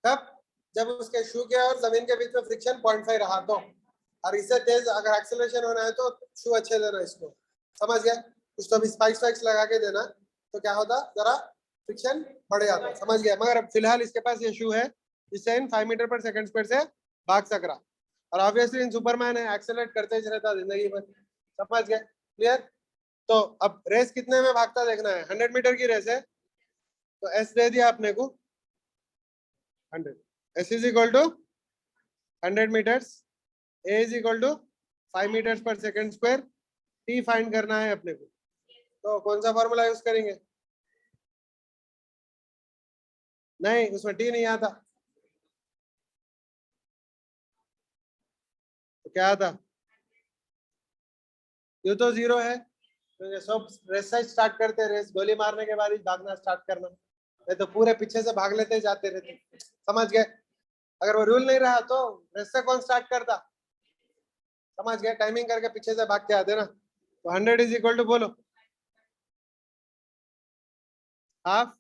कब? जब उसके शू के और जमीन के बीच में फ्रिक्शन 0.5 रहा तो, और इससे तेज अगर एक्सेलरेशन होना है तो शू अच्छे देना इसको, समझ गया? कुछ तो भी स्पाइक्स वाइक्स लगा के देना तो क्या होता, जरा फ्रिक्शन बढ़ जाता, समझ गया? मगर अब फिलहाल इसके पास ये शू है जिससे इन 5 मीटर पर सेकंड स्क्वायर से भाग सक रहा, और ऑब्वियसली इन सुपरमैन है, एक्सेलरेट करते ही रहता जिंदगी भर, समझ गए? क्लियर? तो अब रेस कितने में भागता देखना है, 100 मीटर की रेस है तो एस दे दिया आपने को 100, S is equal to 100 meters, a is equal to 5 meters per second square, t find करना है अपने को, तो कौन सा फॉर्मूला यूज करेंगे? नहीं उसमें t नहीं आता, तो क्या आता? यू तो 0 है, क्योंकि सब रेस से स्टार्ट करते, रेस गोली मारने के बाद ही भागना स्टार्ट करना, नहीं तो पूरे पीछे से भाग लेते जाते रहते, समझ गए? अगर वो रूल नहीं रहा तो रेस से कौन स्टार्ट करता, समझ गए? टाइमिंग करके पीछे से भाग के आते ना, तो 100 इज इक्वल टू बोलो हाफ,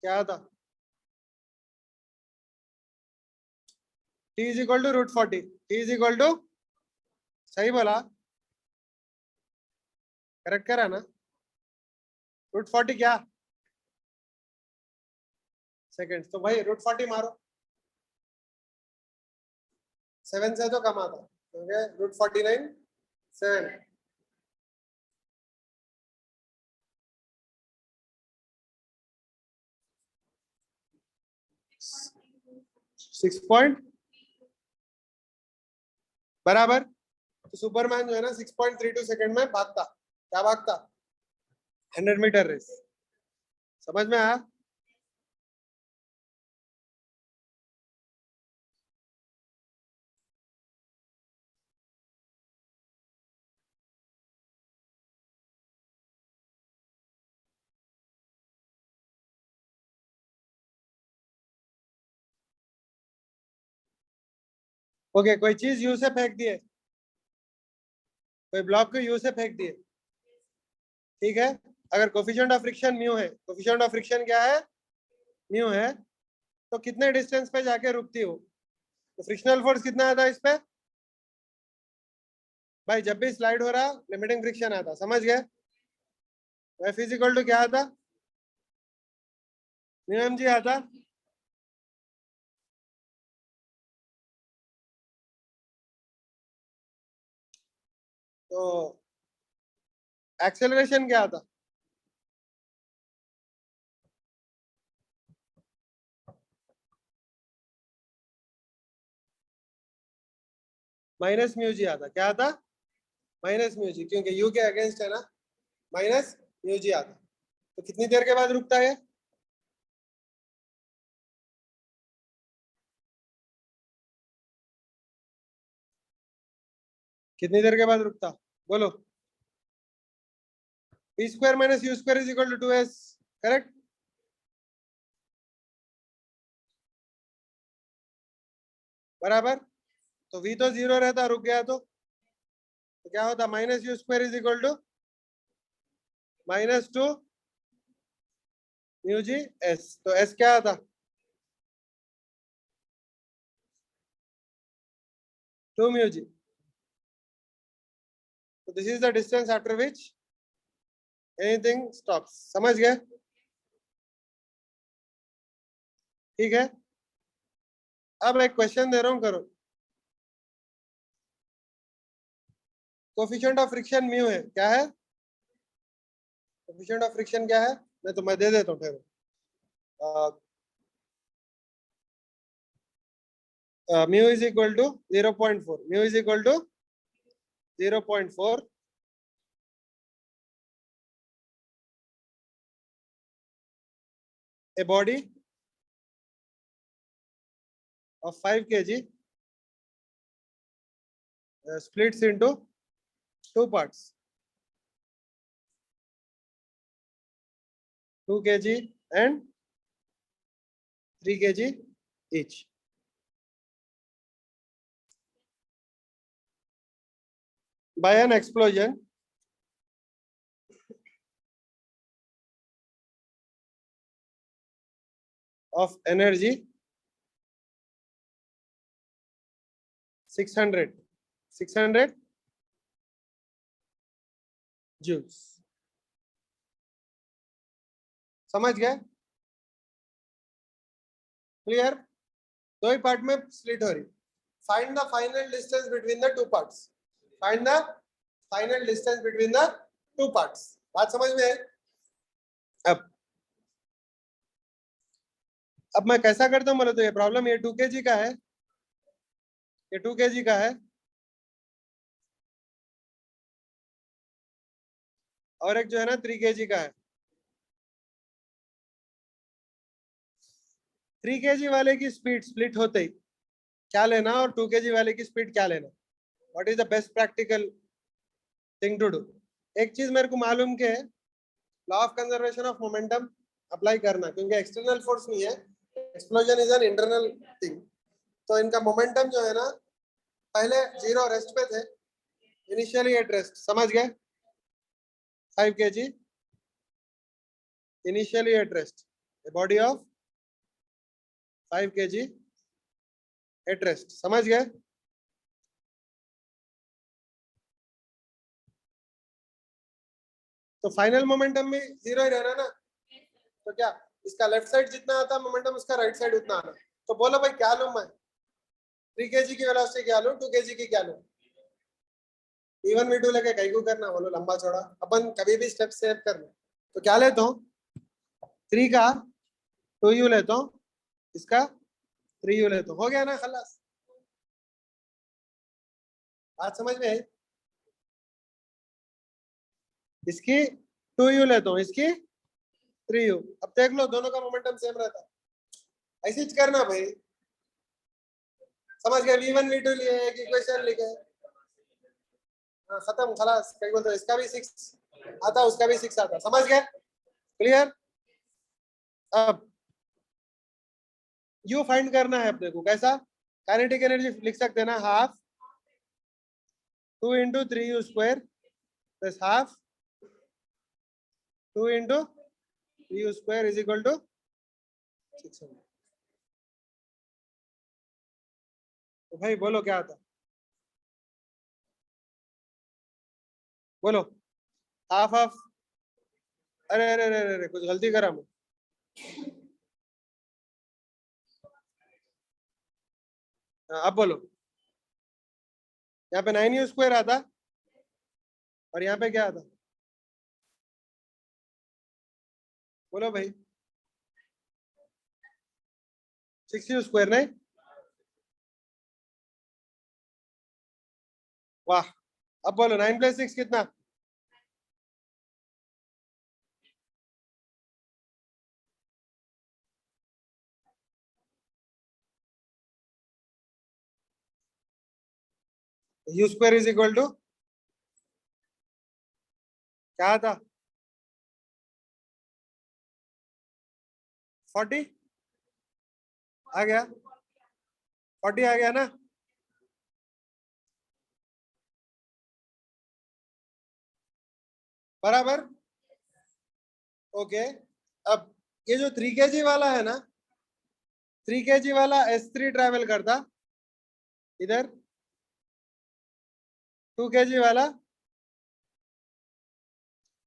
क्या आता? t is equal to √40, t is equal to, सही बोला, करेक्ट करा ना? √40 क्या सेकंड, तो भाई √40 मारो, 7 से तो कम आता, क्योंकि √49 7, 6 पॉइंट बराबर। तो सुपरमैन जो है ना 6.32 सेकंड में भागता, क्या भागता? 100 मीटर रेस, समझ में आया? ओके, कोई चीज यू से फेंक दिए, कोई ब्लॉक को यू से फेंक दिए, ठीक है? अगर कोफिशिएंट ऑफ फ्रिक्शन म्यू है, कोफिशिएंट ऑफ फ्रिक्शन क्या है? म्यू है, तो कितने डिस्टेंस पे जाके रुकती हो, तो फ्रिक्शनल फोर्स कितना आता है इस पे? भाई जब भी स्लाइड हो रहा लिमिटिंग फ्रिक्शन आता, समझ गए? एफ इज इक्वल टू क्या आता? म्यू एम जी आता, तो एक्सेलरेशन क्या आता? माइनस म्यू जी आता। क्या आता? माइनस म्यू जी, क्योंकि यू के अगेंस्ट है ना, माइनस म्यू जी आता। तो कितनी देर के बाद रुकता है? कितनी देर के बाद रुकता? बोलो। P square minus U square is equal to 2s, correct? बराबर। तो v तो 0 रहता, रुक गया तो क्या होता? Minus U square is equal to -2 mu G S. तो s क्या आता? 2 म्यू जी। तो this is the distance after which anything stops. समझ गए? ठीक है। अब एक क्वेश्चन दे रहा हूं, करो। कोफिशिएंट ऑफ फ्रिक्शन म्यू है, क्या है? कोफिशिएंट ऑफ फ्रिक्शन क्या है? मैं दे देता हूँ फिर। Mu is equal to 0.4। Mu is equal to 0.4 a body of 5 kg splits into two parts, 2 kg and 3 kg each. By an explosion of energy 600 joules. समझ गए? क्लियर? दो ही पार्ट में स्प्लिट हो रही। Find the final distance between the two parts. Find the final distance between the two parts. बात समझ में है? अब मैं कैसा करता हूँ बोले तो, ये प्रॉब्लम ये 2 kg का है, ये 2 kg का है, और एक जो है ना 3 kg का है। 3 kg वाले की स्पीड स्प्लिट होते ही क्या लेना, और 2 kg वाले की स्पीड क्या लेना? What is the best practical thing to do? एक चीज मेरे को मालूम के law of conservation of momentum apply करना, क्योंकि एक्सटर्नल फोर्स नहीं है, explosion is an internal thing. तो इनका मोमेंटम जो है ना, पहले 0 रेस्ट पे थे, इनिशियली एट रेस्ट। समझ गए? 5 kg initially at rest, a body of 5 kg at rest. समझ गए? तो फाइनल मोमेंटम में 0 ही रहना ना, तो क्या इसका लेफ्ट साइड जितना आता मोमेंटम, उसका राइट साइड उतना आना। तो बोलो भाई क्या लूं मैं? 3 kg की वेलोसिटी क्या लूं, 2 kg की क्या लूं? V1 V2 लेके कहीं को करना, बोलो लंबा चौड़ा, अपन कभी भी स्टेप सेव करना। तो क्या लेता हूँ? 3 का 2u लेता हूँ, इसका 3u लेता हूँ, हो गया ना खलास। बात समझ में आई? इसकी 2u लेता हूँ, इसकी 3u। अब देख लो दोनों का मोमेंटम सेम रहता है, ऐसे ही करना भाई। समझ गए? V1 V2 लिए एक इक्वेशन लिखे, हाँ खत्म खलास। कहीं बोलते इसका भी 6 आता, उसका भी 6 आता। समझ गए? क्लियर? अब यू फाइंड करना है अपने को, कैसा? काइनेटिक एनर्जी लिख सकते हैं ना, half 2 into 3u square plus half 2 into 3u square is equal to 600। तो भाई बोलो क्या आता? बोलो। हाफ हाफ, अरे अरे अरे अरे कुछ गलती करा मैं। अब बोलो। यहाँ पे 9u स्क्वायर आता, और यहाँ पे क्या आता? बोलो भाई, 6u स्क्वायर नहीं? वाह, अब बोलो 9 + 6 कितना? u square is equal to क्या था? 40 आ गया, 40 आ गया ना? बराबर। ओके, अब ये जो 3 kg वाला है ना, 3 kg वाला S3 ट्रैवल करता इधर, 2 kg वाला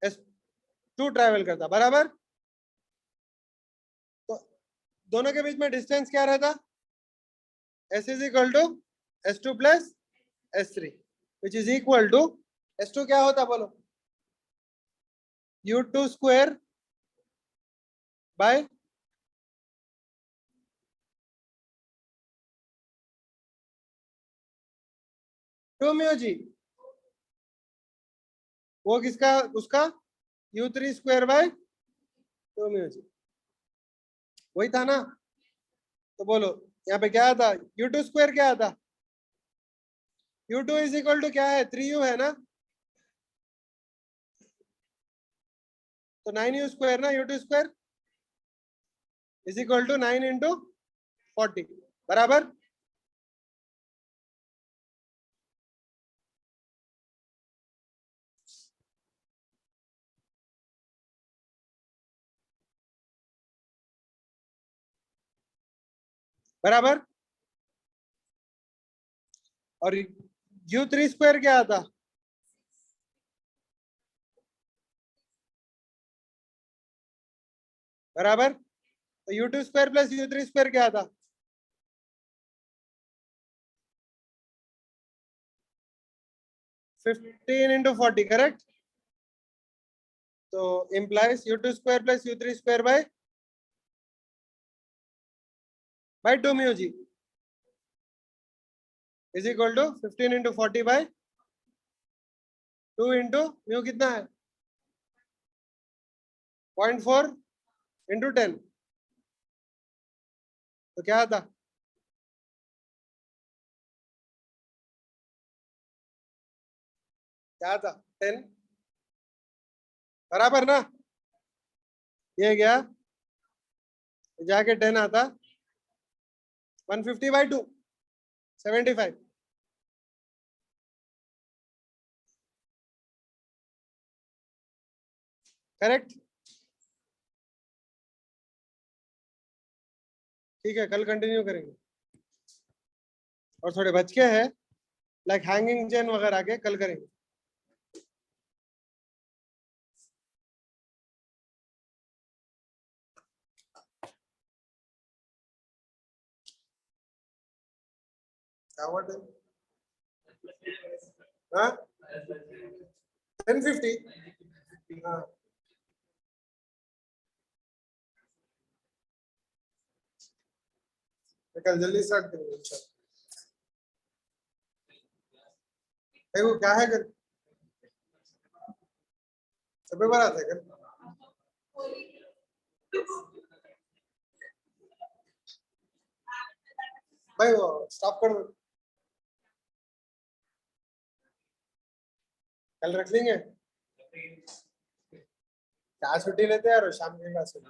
S2 ट्रैवल करता, बराबर। तो दोनों के बीच में डिस्टेंस क्या रहता? S is equal to S2 + S3 which is equal to S2 क्या होता बोलो? U2 square by 2μg। वो किसका? उसका U3 स्क्वायर बाय 2μg, वही था ना? तो बोलो यहाँ पे क्या आता? U2 स्क्वायर क्या आता? U2 इज इक्वल टू क्या है? 3u है ना? तो 9u स्क्वायर ना, U2 square is equal to 9 × 40, बराबर। बराबर। और U3 स्क्वायर क्या आता? बराबर। तो U2 स्क्वायर + U3 स्क्वायर क्या आता? 15 × 40, करेक्ट। तो implies U2 square + U3 square by 2μg is equal to 15 × 40 by 2 × mu कितना है? 0.4 × 10, तो क्या आता? क्या आता? 10, बराबर ना? ये गया जाके 10 आता, 150 by 2, 75, करेक्ट। ठीक है, कल कंटिन्यू करेंगे। और थोड़े बच के हैं लाइक हैंगिंग चेन वगैरह के, कल करेंगे। क्या हुआ टाइम? हाँ, 10:50। हाँ, कल जल्दी स्टार्ट करेंगे इंशाल्लाह। देखो क्या है कल, सभी बार आता है कल। भाई वो स्टॉप कर दो, कल रख लेंगे। क्या छुट्टी लेते हैं यार शाम की क्लास में?